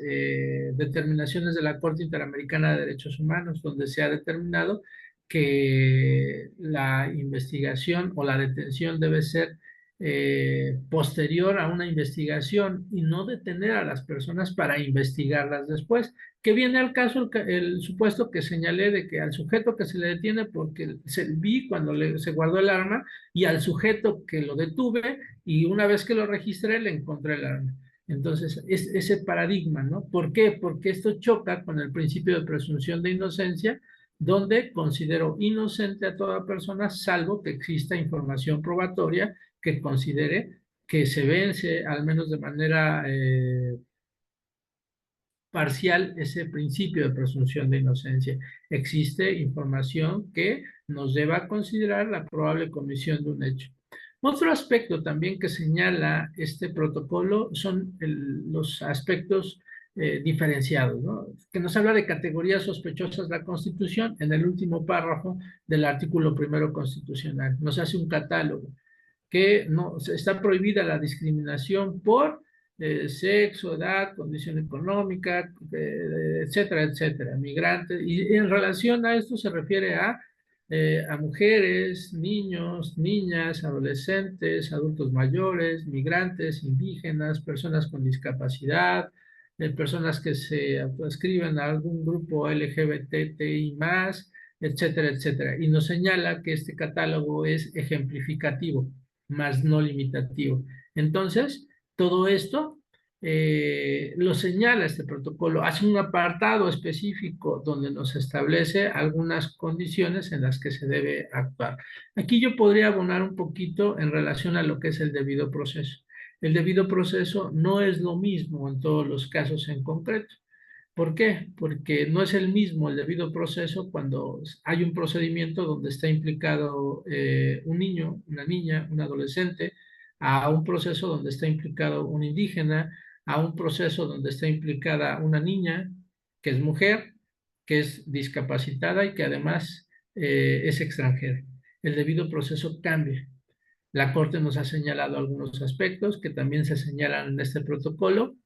determinaciones de la Corte Interamericana de Derechos Humanos, donde se ha determinado que la investigación o la detención debe ser posterior a una investigación y no detener a las personas para investigarlas después, que viene al caso el supuesto que señalé de que al sujeto que se le detiene porque se vi cuando se guardó el arma y al sujeto que lo detuve y una vez que lo registré le encontré el arma. Entonces, es ese paradigma, ¿no? ¿Por qué? Porque esto choca con el principio de presunción de inocencia, donde considero inocente a toda persona, salvo que exista información probatoria que considere que se vence, al menos de manera parcial, ese principio de presunción de inocencia. Existe información que nos lleva a considerar la probable comisión de un hecho. Otro aspecto también que señala este protocolo son los aspectos diferenciados, ¿no? Que nos habla de categorías sospechosas de la Constitución en el último párrafo del artículo primero constitucional. Nos hace un catálogo que no, está prohibida la discriminación por sexo, edad, condición económica, etcétera, etcétera, migrantes. Y en relación a esto se refiere a mujeres, niños, niñas, adolescentes, adultos mayores, migrantes, indígenas, personas con discapacidad, personas que se adscriben a algún grupo LGBTI más, etcétera, etcétera. Y nos señala que este catálogo es ejemplificativo, más no limitativo. Entonces, todo esto lo señala este protocolo, hace un apartado específico donde nos establece algunas condiciones en las que se debe actuar. Aquí yo podría abonar un poquito en relación a lo que es el debido proceso. El debido proceso no es lo mismo en todos los casos en concreto. ¿Por qué? Porque no es el mismo el debido proceso cuando hay un procedimiento donde está implicado un niño, una niña, un adolescente, a un proceso donde está implicado un indígena, a un proceso donde está implicada una niña que es mujer, que es discapacitada y que además es extranjera. El debido proceso cambia. La Corte nos ha señalado algunos aspectos que también se señalan en este protocolo.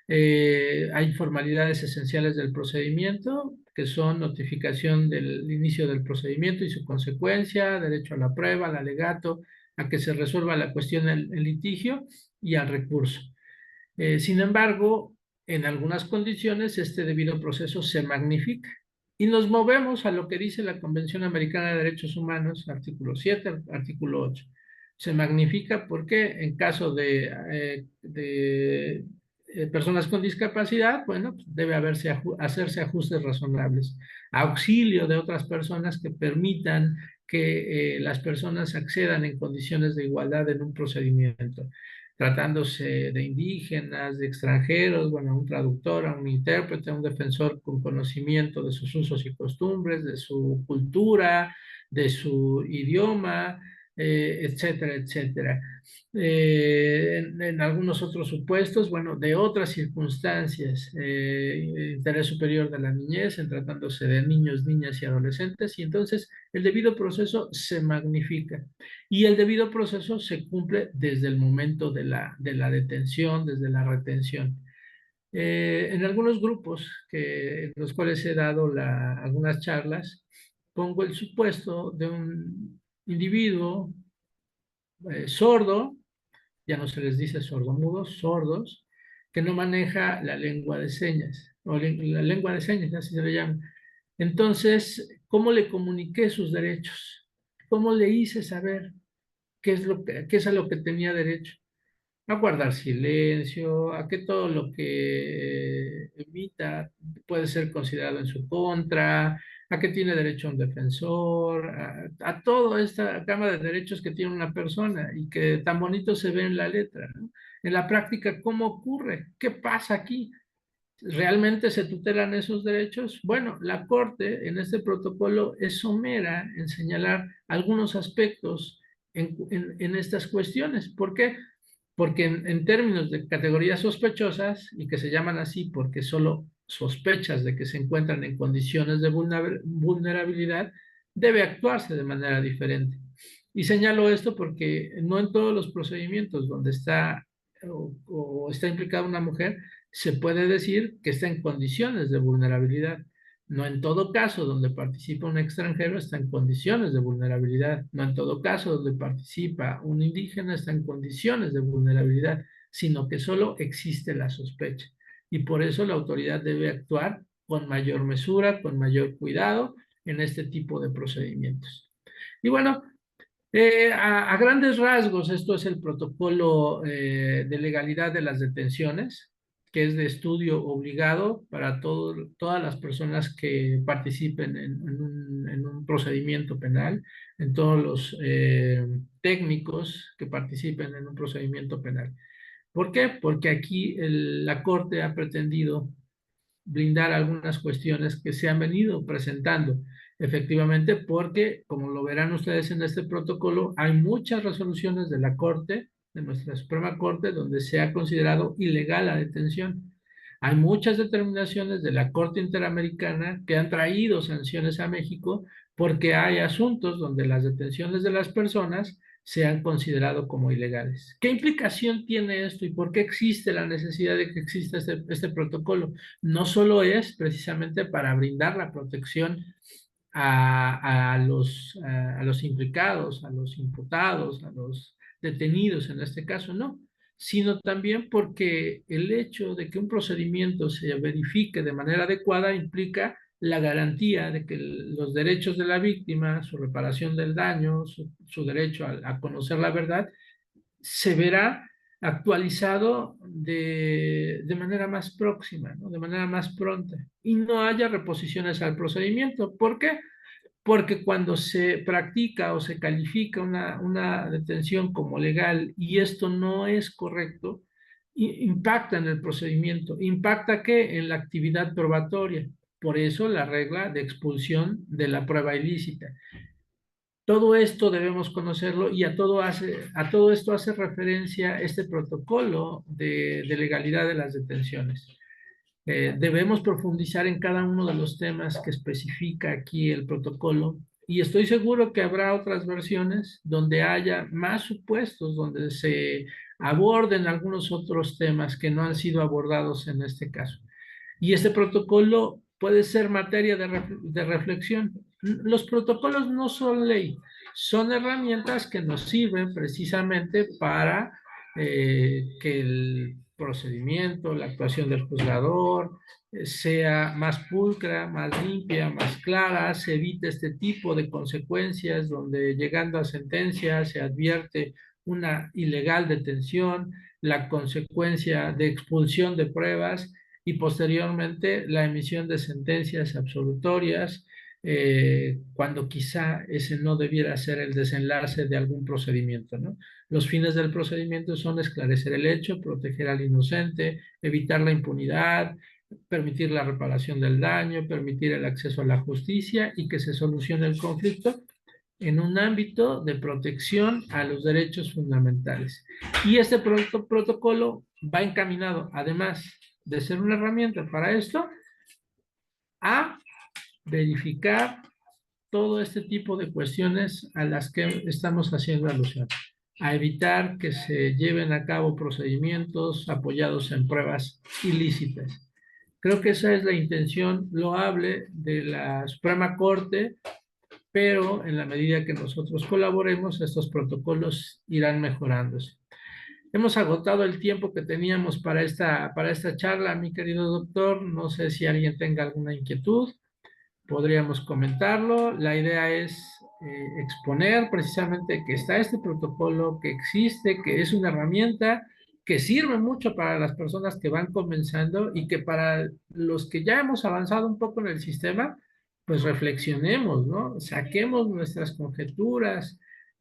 Hay formalidades esenciales del procedimiento, que son notificación del inicio del procedimiento y su consecuencia, derecho a la prueba, al alegato, a que se resuelva la cuestión en litigio y al recurso. Sin embargo, en algunas condiciones este debido proceso se magnifica y nos movemos a lo que dice la Convención Americana de Derechos Humanos, artículo 7, artículo 8. Se magnifica porque en caso de personas con discapacidad, bueno, pues debe hacerse ajustes razonables, auxilio de otras personas que permitan que las personas accedan en condiciones de igualdad en un procedimiento tratándose de indígenas, de extranjeros, bueno, un traductor, un intérprete, un defensor con conocimiento de sus usos y costumbres, de su cultura, de su idioma, etcétera, etcétera. En algunos otros supuestos, bueno, de otras circunstancias, interés superior de la niñez, en tratándose de niños, niñas y adolescentes, y entonces el debido proceso se magnifica. Y el debido proceso se cumple desde el momento de la detención, desde la retención. En algunos grupos en los cuales he dado algunas charlas, pongo el supuesto de un individuo sordo, ya no se les dice sordomudos, sordos, que no maneja la lengua de señas, o la lengua de señas, así se le llama. Entonces, ¿cómo le comuniqué sus derechos? ¿Cómo le hice saber qué es a lo que tenía derecho? A guardar silencio, a que todo lo que emita puede ser considerado en su contra, a que tiene derecho a un defensor, a toda esta gama de derechos que tiene una persona y que tan bonito se ve en la letra, ¿no? En la práctica, ¿cómo ocurre? ¿Qué pasa aquí? ¿Realmente se tutelan esos derechos? Bueno, la Corte en este protocolo es somera en señalar algunos aspectos en estas cuestiones. ¿Por qué? Porque en términos de categorías sospechosas, y que se llaman así porque solo sospechas de que se encuentran en condiciones de vulnerabilidad, debe actuarse de manera diferente. Y señalo esto porque no en todos los procedimientos donde está o está implicada una mujer se puede decir que está en condiciones de vulnerabilidad. No en todo caso donde participa un extranjero está en condiciones de vulnerabilidad. No en todo caso donde participa un indígena está en condiciones de vulnerabilidad, sino que solo existe la sospecha. Y por eso la autoridad debe actuar con mayor mesura, con mayor cuidado en este tipo de procedimientos. Y bueno, a grandes rasgos, esto es el protocolo de legalidad de las detenciones, que es de estudio obligado para todas las personas que participen en un procedimiento penal, en todos los técnicos que participen en un procedimiento penal. ¿Por qué? Porque aquí la Corte ha pretendido blindar algunas cuestiones que se han venido presentando, efectivamente, porque, como lo verán ustedes en este protocolo, hay muchas resoluciones de la Corte, de nuestra Suprema Corte, donde se ha considerado ilegal la detención. Hay muchas determinaciones de la Corte Interamericana que han traído sanciones a México porque hay asuntos donde las detenciones de las personas se han considerado como ilegales. ¿Qué implicación tiene esto y por qué existe la necesidad de que exista este protocolo? No solo es precisamente para brindar la protección a los implicados, a los imputados, a los detenidos en este caso, no, sino también porque el hecho de que un procedimiento se verifique de manera adecuada implica la garantía de que los derechos de la víctima, su reparación del daño, su derecho a conocer la verdad, se verá actualizado de manera más próxima, ¿no? De manera más pronta, y no haya reposiciones al procedimiento. ¿Por qué? Porque cuando se practica o se califica una detención como legal y esto no es correcto, impacta en el procedimiento. ¿Impacta qué? En la actividad probatoria. Por eso la regla de expulsión de la prueba ilícita. Todo esto debemos conocerlo y a todo esto hace referencia este protocolo de legalidad de las detenciones. Debemos profundizar en cada uno de los temas que especifica aquí el protocolo y estoy seguro que habrá otras versiones donde haya más supuestos, donde se aborden algunos otros temas que no han sido abordados en este caso. Y este protocolo puede ser materia de reflexión. Los protocolos no son ley, son herramientas que nos sirven precisamente para que el procedimiento, la actuación del juzgador sea más pulcra, más limpia, más clara, se evite este tipo de consecuencias donde llegando a sentencia se advierte una ilegal detención, la consecuencia de expulsión de pruebas y posteriormente la emisión de sentencias absolutorias, cuando quizá ese no debiera ser el desenlace de algún procedimiento, ¿no? Los fines del procedimiento son esclarecer el hecho, proteger al inocente, evitar la impunidad, permitir la reparación del daño, permitir el acceso a la justicia y que se solucione el conflicto en un ámbito de protección a los derechos fundamentales. Y este protocolo va encaminado, además de ser una herramienta para esto, a verificar todo este tipo de cuestiones a las que estamos haciendo alusión, a evitar que se lleven a cabo procedimientos apoyados en pruebas ilícitas. Creo que esa es la intención loable de la Suprema Corte, pero en la medida que nosotros colaboremos, estos protocolos irán mejorándose. Hemos agotado el tiempo que teníamos para esta charla, mi querido doctor. No sé si alguien tenga alguna inquietud, podríamos comentarlo. La idea es exponer precisamente que está este protocolo, que existe, que es una herramienta que sirve mucho para las personas que van comenzando y que para los que ya hemos avanzado un poco en el sistema, pues reflexionemos, ¿no? Saquemos nuestras conjeturas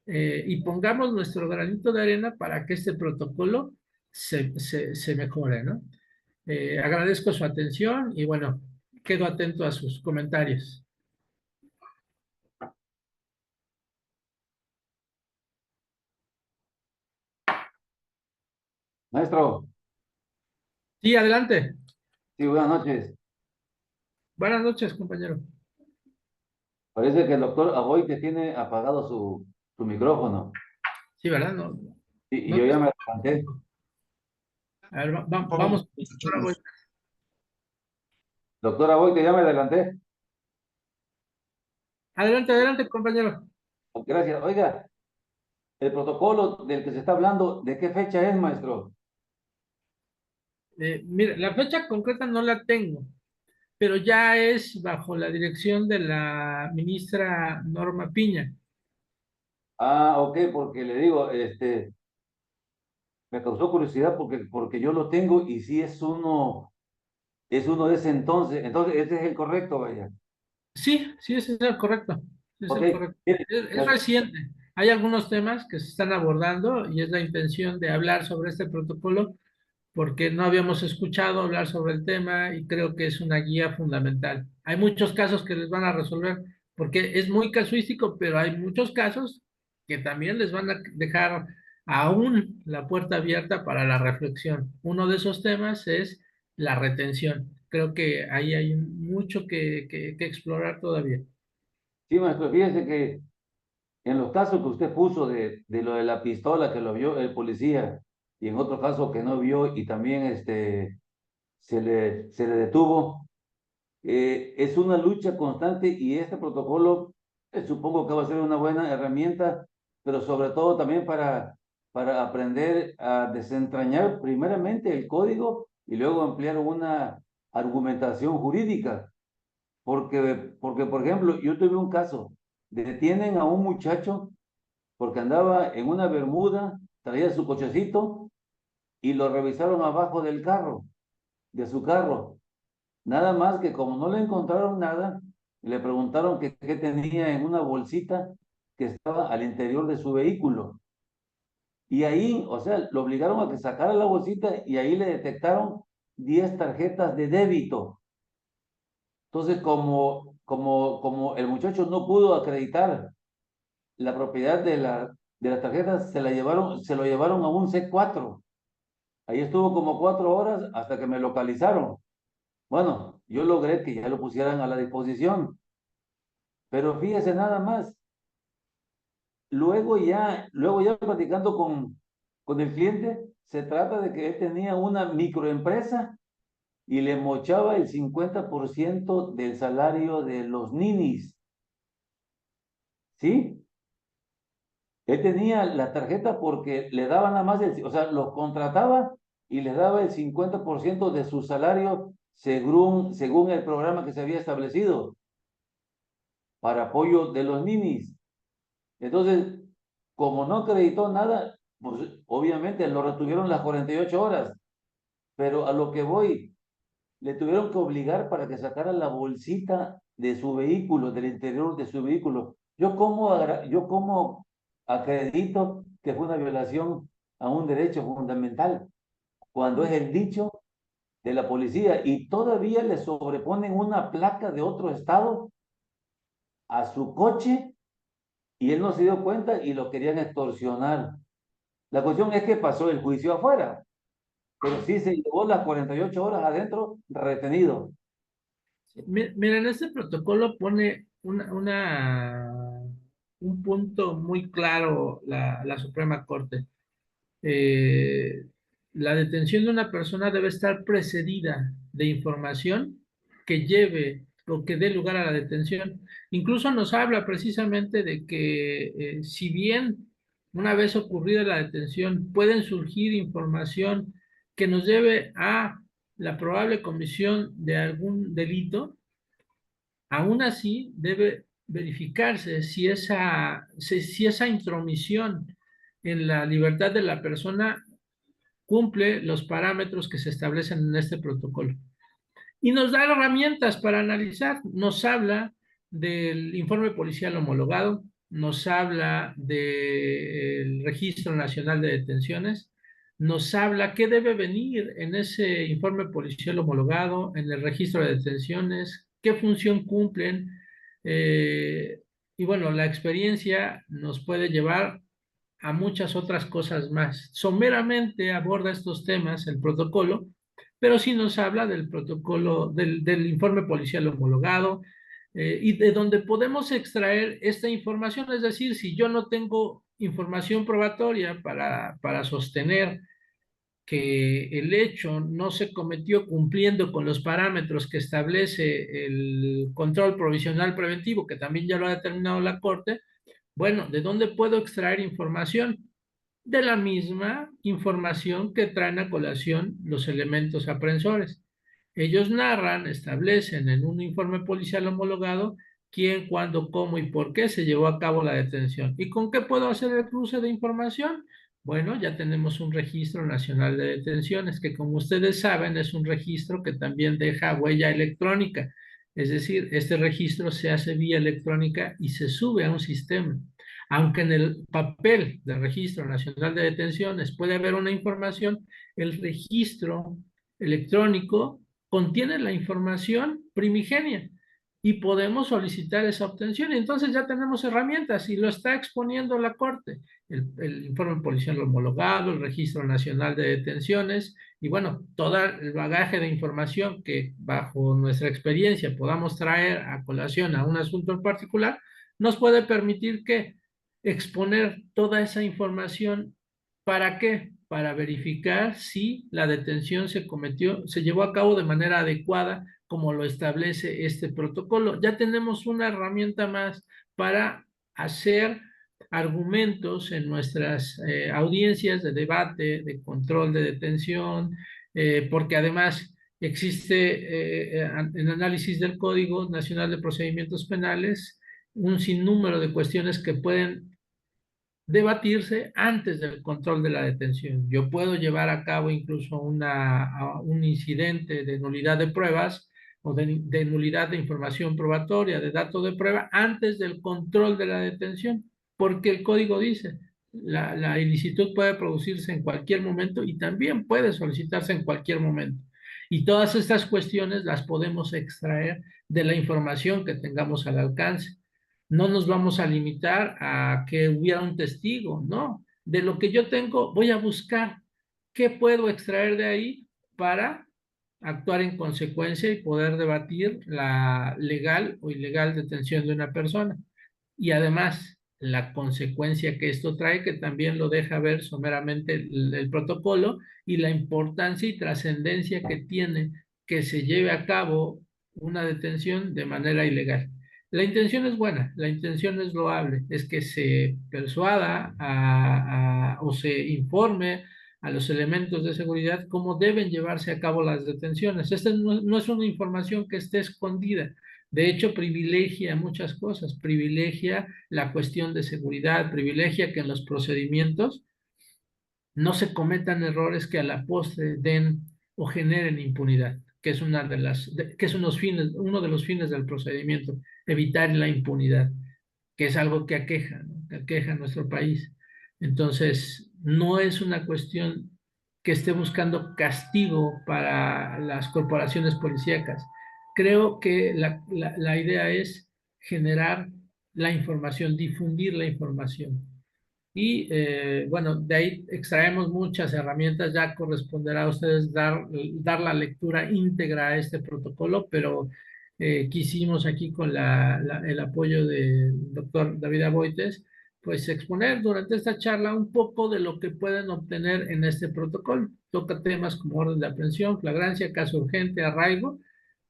y pongamos nuestro granito de arena para que este protocolo se mejore, ¿no? Agradezco su atención y bueno, quedo atento a sus comentarios. Maestro, Sí, adelante. sí, buenas noches. Buenas noches, compañero. Parece que el doctor Aboy te tiene apagado su micrófono. Sí, ¿verdad? No, Y no yo te ya me adelanté. escucho. A ver, Vamos, vamos. escuchamos. Doctor Aboy, que ya me adelanté. Adelante, adelante, compañero. Gracias. Oiga, el protocolo del que se está hablando, ¿de qué fecha es, maestro? Mire, la fecha concreta no la tengo, pero ya es bajo la dirección de la ministra Norma Piña. Ah, ok, porque le digo, me causó curiosidad porque yo lo tengo y sí es uno de ese entonces. Entonces, ese es el correcto, vaya. Sí, sí, ese es el correcto. Ese es Ok, el correcto. mire, Es reciente. Hay algunos temas que se están abordando y es la intención de hablar sobre este protocolo porque no habíamos escuchado hablar sobre el tema y creo que es una guía fundamental. Hay muchos casos que les van a resolver porque es muy casuístico, pero hay muchos casos que también les van a dejar aún la puerta abierta para la reflexión. Uno de esos temas es la retención. Creo que ahí hay mucho que explorar todavía. sí, maestro, fíjese que en los casos que usted puso de lo de la pistola que lo vio el policía y en otro caso que no vio y también se le detuvo, es una lucha constante y este protocolo supongo que va a ser una buena herramienta, pero sobre todo también para aprender a desentrañar primeramente el código y luego ampliar una argumentación jurídica. Porque, por ejemplo, yo tuve un caso, detienen a un muchacho porque andaba en una bermuda, traía su cochecito y lo revisaron abajo del carro, de su carro. Nada más que como no le encontraron nada, le preguntaron que qué tenía en una bolsita que estaba al interior de su vehículo. Y ahí, o sea, lo obligaron a que sacara la bolsita y ahí le detectaron 10 tarjetas de débito. Entonces, como el muchacho no pudo acreditar la propiedad de las tarjetas, se lo llevaron a un C4. Ahí estuvo como 4 horas hasta que me localizaron. Bueno, yo logré que ya lo pusieran a la disposición. Pero fíjese nada más, luego ya platicando con el cliente, se trata de que él tenía una microempresa y le mochaba el 50% del salario de los ninis, ¿sí? Él tenía la tarjeta porque le daba nada más, o sea, los contrataba y les daba el 50% de su salario según el programa que se había establecido para apoyo de los ninis. Entonces, como no acreditó nada, pues obviamente lo retuvieron las 48 horas. Pero a lo que voy, le tuvieron que obligar para que sacara la bolsita de su vehículo, del interior de su vehículo. Yo cómo acredito que fue una violación a un derecho fundamental, cuando es el dicho de la policía y todavía le sobreponen una placa de otro estado a su coche y él no se dio cuenta y lo querían extorsionar. La cuestión es que pasó el juicio afuera, pero sí se llevó las 48 horas adentro retenido. Miren, este protocolo pone un punto muy claro la Suprema Corte. Eh, la detención de una persona debe estar precedida de información que lleve o que dé lugar a la detención. Incluso nos habla precisamente de que si bien una vez ocurrida la detención pueden surgir información que nos lleve a la probable comisión de algún delito, aún así debe verificarse si esa intromisión en la libertad de la persona cumple los parámetros que se establecen en este protocolo. Y nos da herramientas para analizar. Nos habla del informe policial homologado, nos habla del Registro Nacional de Detenciones, nos habla qué debe venir en ese informe policial homologado, en el registro de detenciones, qué función cumplen. eh, y bueno, la experiencia nos puede llevar a muchas otras cosas más. Someramente aborda estos temas el protocolo, pero sí nos habla del protocolo, del informe policial homologado, y de donde podemos extraer esta información. Es decir, si yo no tengo información probatoria para sostener que el hecho no se cometió cumpliendo con los parámetros que establece el control provisional preventivo, que también ya lo ha determinado la Corte, bueno, ¿de dónde puedo extraer información? De la misma información que traen a colación los elementos aprensores. Ellos narran, establecen en un informe policial homologado quién, cuándo, cómo y por qué se llevó a cabo la detención. ¿Y con qué puedo hacer el cruce de información? Bueno, ya tenemos un registro nacional de detenciones, que como ustedes saben es un registro que también deja huella electrónica. Es decir, este registro se hace vía electrónica y se sube a un sistema. Aunque en el papel del Registro Nacional de Detenciones puede haber una información, el registro electrónico contiene la información primigenia y podemos solicitar esa obtención. Y entonces ya tenemos herramientas y lo está exponiendo la Corte. El informe policial homologado, el Registro Nacional de Detenciones y bueno, todo el bagaje de información que bajo nuestra experiencia podamos traer a colación a un asunto en particular, nos puede permitir que exponer toda esa información. ¿Para qué? Para verificar si la detención se llevó a cabo de manera adecuada, como lo establece este protocolo. Ya tenemos una herramienta más para hacer argumentos en nuestras audiencias de debate, de control de detención, porque además existe en análisis del Código Nacional de Procedimientos Penales un sinnúmero de cuestiones que pueden debatirse antes del control de la detención. Yo puedo llevar a cabo incluso un incidente de nulidad de pruebas o de nulidad de información probatoria, de dato de prueba, antes del control de la detención, porque el código dice, la ilicitud puede producirse en cualquier momento y también puede solicitarse en cualquier momento. Y todas estas cuestiones las podemos extraer de la información que tengamos al alcance. No nos vamos a limitar a que hubiera un testigo, no. De lo que yo tengo, voy a buscar qué puedo extraer de ahí para actuar en consecuencia y poder debatir la legal o ilegal detención de una persona. Y además, la consecuencia que esto trae, que también lo deja ver someramente el protocolo y la importancia y trascendencia que tiene que se lleve a cabo una detención de manera ilegal. La intención es buena, la intención es loable, es que se persuada o se informe a los elementos de seguridad cómo deben llevarse a cabo las detenciones. Esta no es una información que esté escondida. De hecho, privilegia muchas cosas, privilegia la cuestión de seguridad, privilegia que en los procedimientos no se cometan errores que a la postre den o generen impunidad, que es que es uno de los fines del procedimiento, evitar la impunidad, que es algo que aqueja, ¿no? Que aqueja a nuestro país. Entonces, no es una cuestión que esté buscando castigo para las corporaciones policíacas. Creo que la idea es generar la información, difundir la información. Y bueno, de ahí extraemos muchas herramientas, ya corresponderá a ustedes dar la lectura íntegra a este protocolo, pero quisimos aquí con el apoyo del doctor David Aboites, pues exponer durante esta charla un poco de lo que pueden obtener en este protocolo. Toca temas como orden de aprehensión, flagrancia, caso urgente, arraigo,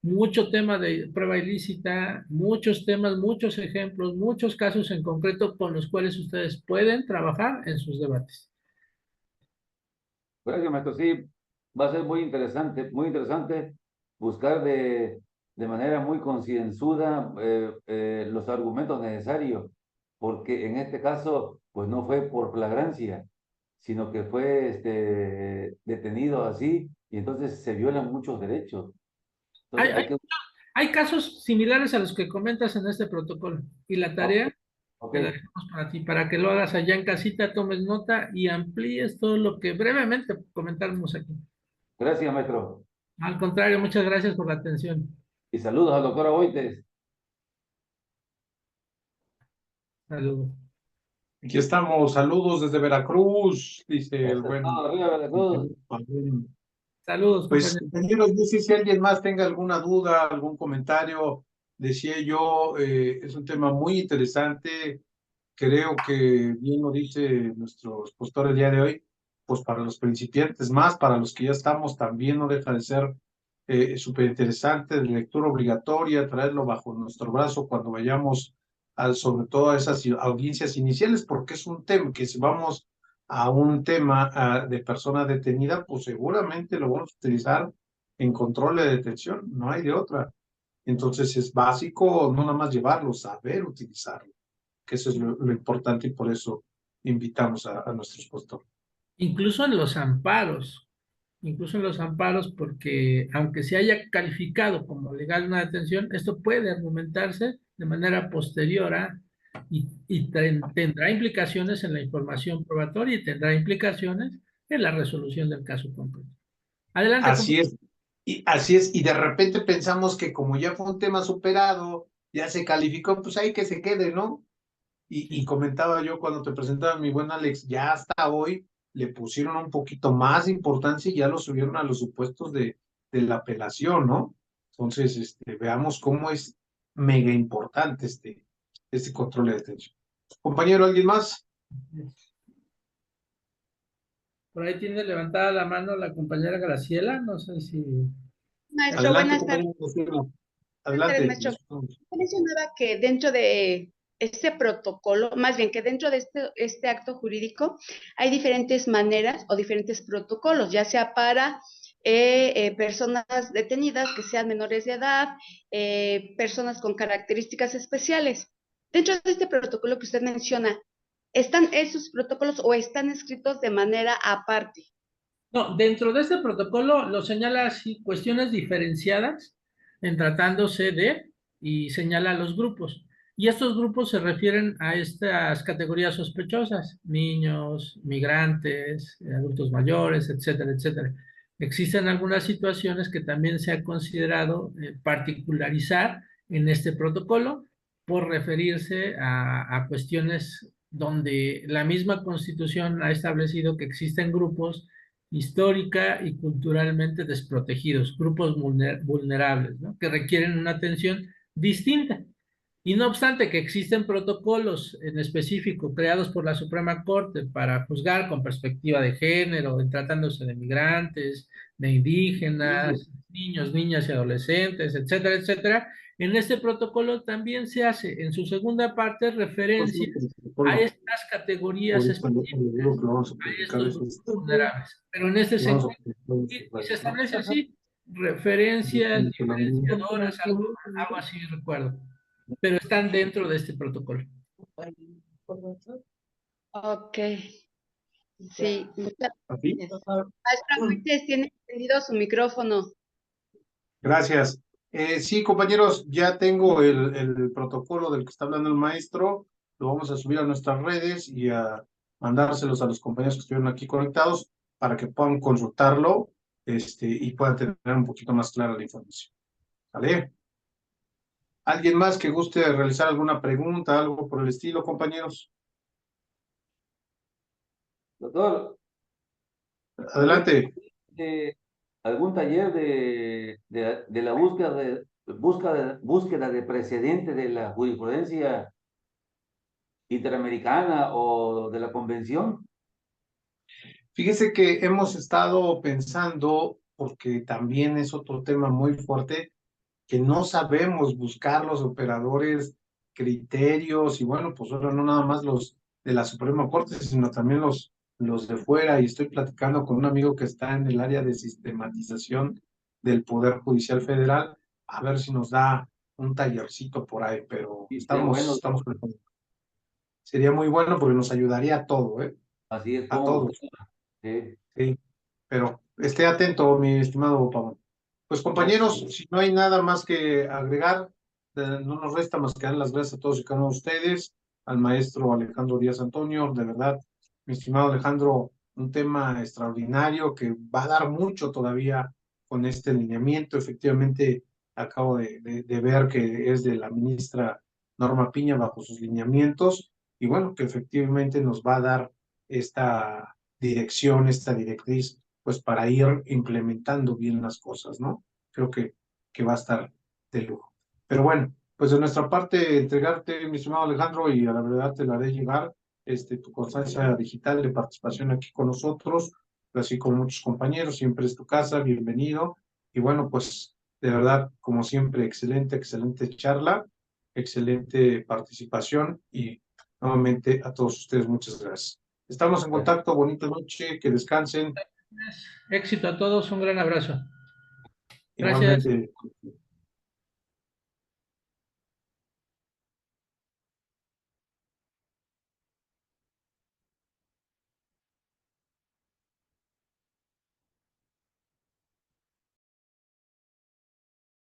mucho tema de prueba ilícita, muchos temas, muchos ejemplos, muchos casos en concreto con los cuales ustedes pueden trabajar en sus debates. Gracias, maestro. Sí, va a ser muy interesante buscar de manera muy concienzuda los argumentos necesarios, porque en este caso, pues no fue por flagrancia, sino que fue detenido así, y entonces se violan muchos derechos. Hay, Entonces hay hay, que... hay casos similares a los que comentas en este protocolo y la Ok, tarea ok. te la dejamos para ti, para que lo hagas allá en casita, tomes nota y amplíes todo lo que brevemente comentamos aquí. Gracias, maestro. Al contrario, muchas gracias por la atención. Y saludos al doctor Aboites. Saludos. Aquí estamos, saludos desde Veracruz, dice el Eso es buen todo, arriba Veracruz. Pablo. Saludos, Pues, compañeros. compañeros, no sé si alguien más tenga alguna duda, algún comentario. Decía yo, es un tema muy interesante. Creo que bien lo dice nuestro expositor el día de hoy, pues para los principiantes más, para los que ya estamos, también no deja de ser súper interesante, de lectura obligatoria, traerlo bajo nuestro brazo cuando vayamos sobre todo a esas audiencias iniciales, porque es un tema que si vamos a un tema de persona detenida, pues seguramente lo vamos a utilizar en control de detención, no hay de otra. Entonces es básico no nada más llevarlo, saber utilizarlo, que eso es lo importante y por eso invitamos a nuestro expositor. Incluso en los amparos, porque aunque se haya calificado como legal una detención, esto puede argumentarse de manera posterior y tendrá implicaciones en la información probatoria y tendrá implicaciones en la resolución del caso concreto. Adelante, Así compañero. es, así es, y de repente pensamos que como ya fue un tema superado, ya se calificó, pues ahí que se quede, ¿no? Y Sí. comentaba yo cuando te presentaba mi buen Alex, ya hasta hoy le pusieron un poquito más de importancia y ya lo subieron a los supuestos de la apelación, ¿no? Entonces, veamos cómo es mega importante este control de detención. Compañero, ¿alguien más? Por ahí tiene levantada la mano la compañera Graciela, no sé si... Maestro, Adelante, buenas tardes. compañero. Buenas tardes, Adelante. maestro. Usted mencionaba que dentro de este protocolo, más bien que dentro de este acto jurídico hay diferentes maneras o diferentes protocolos, ya sea para personas detenidas que sean menores de edad, personas con características especiales. Dentro de este protocolo que usted menciona, ¿están esos protocolos o están escritos de manera aparte? No, dentro de este protocolo lo señala así, cuestiones diferenciadas en tratándose de, y señala los grupos. Y estos grupos se refieren a estas categorías sospechosas, niños, migrantes, adultos mayores, etcétera, etcétera. Existen algunas situaciones que también se ha considerado particularizar en este protocolo por referirse a cuestiones donde la misma Constitución ha establecido que existen grupos histórica y culturalmente desprotegidos, grupos vulnerables, ¿no? Que requieren una atención distinta. Y no obstante que existen protocolos en específico creados por la Suprema Corte para juzgar con perspectiva de género, en tratándose de migrantes, de indígenas, niños, niñas y adolescentes, etcétera, etcétera, en este protocolo también se hace en su segunda parte referencia a estas categorías específicas, a estos grupos vulnerables. Pero en este sentido, y se establece así, referencias diferenciadoras, algo así recuerdo, pero están dentro de este protocolo. Ok, sí. ¿Así? Maestra Moisés, tiene encendido su micrófono. Gracias. Sí, compañeros, ya tengo el protocolo del que está hablando el maestro. Lo vamos a subir a nuestras redes y a mandárselos a los compañeros que estuvieron aquí conectados para que puedan consultarlo y puedan tener un poquito más clara la información. ¿Vale? ¿Alguien más que guste realizar alguna pregunta, algo por el estilo, compañeros? Doctor, Adelante. ¿algún taller de la búsqueda de precedente de la jurisprudencia interamericana o de la convención? Fíjese que hemos estado pensando, porque también es otro tema muy fuerte, que no sabemos buscar los operadores, criterios, y bueno, pues ahora no nada más los de la Suprema Corte, sino también los de fuera, y estoy platicando con un amigo que está en el área de sistematización del Poder Judicial Federal, a ver si nos da un tallercito por ahí, pero Sí, estamos preparando. Sería muy bueno porque nos ayudaría a todo, así es a como. todos. Sí. Sí, pero esté atento, mi estimado Pablo. Pues compañeros, si no hay nada más que agregar, no nos resta más que dar las gracias a todos y cada uno de ustedes, al maestro Alejandro Díaz Antonio, de verdad, mi estimado Alejandro, un tema extraordinario que va a dar mucho todavía con este lineamiento. Efectivamente, acabo de ver que es de la ministra Norma Piña bajo sus lineamientos, y bueno, que efectivamente nos va a dar esta dirección, esta directriz, pues para ir implementando bien las cosas, ¿no? Creo que va a estar de lujo. Pero bueno, pues de nuestra parte, entregarte, mi estimado Alejandro, y a la verdad te la haré llegar, tu constancia digital de participación aquí con nosotros, así con muchos compañeros, siempre es tu casa, bienvenido. Y bueno, pues de verdad, como siempre, excelente charla, excelente participación, y nuevamente a todos ustedes, muchas gracias. Estamos en contacto, bonita noche, que descansen. Éxito a todos, un gran abrazo. Gracias. Igualmente.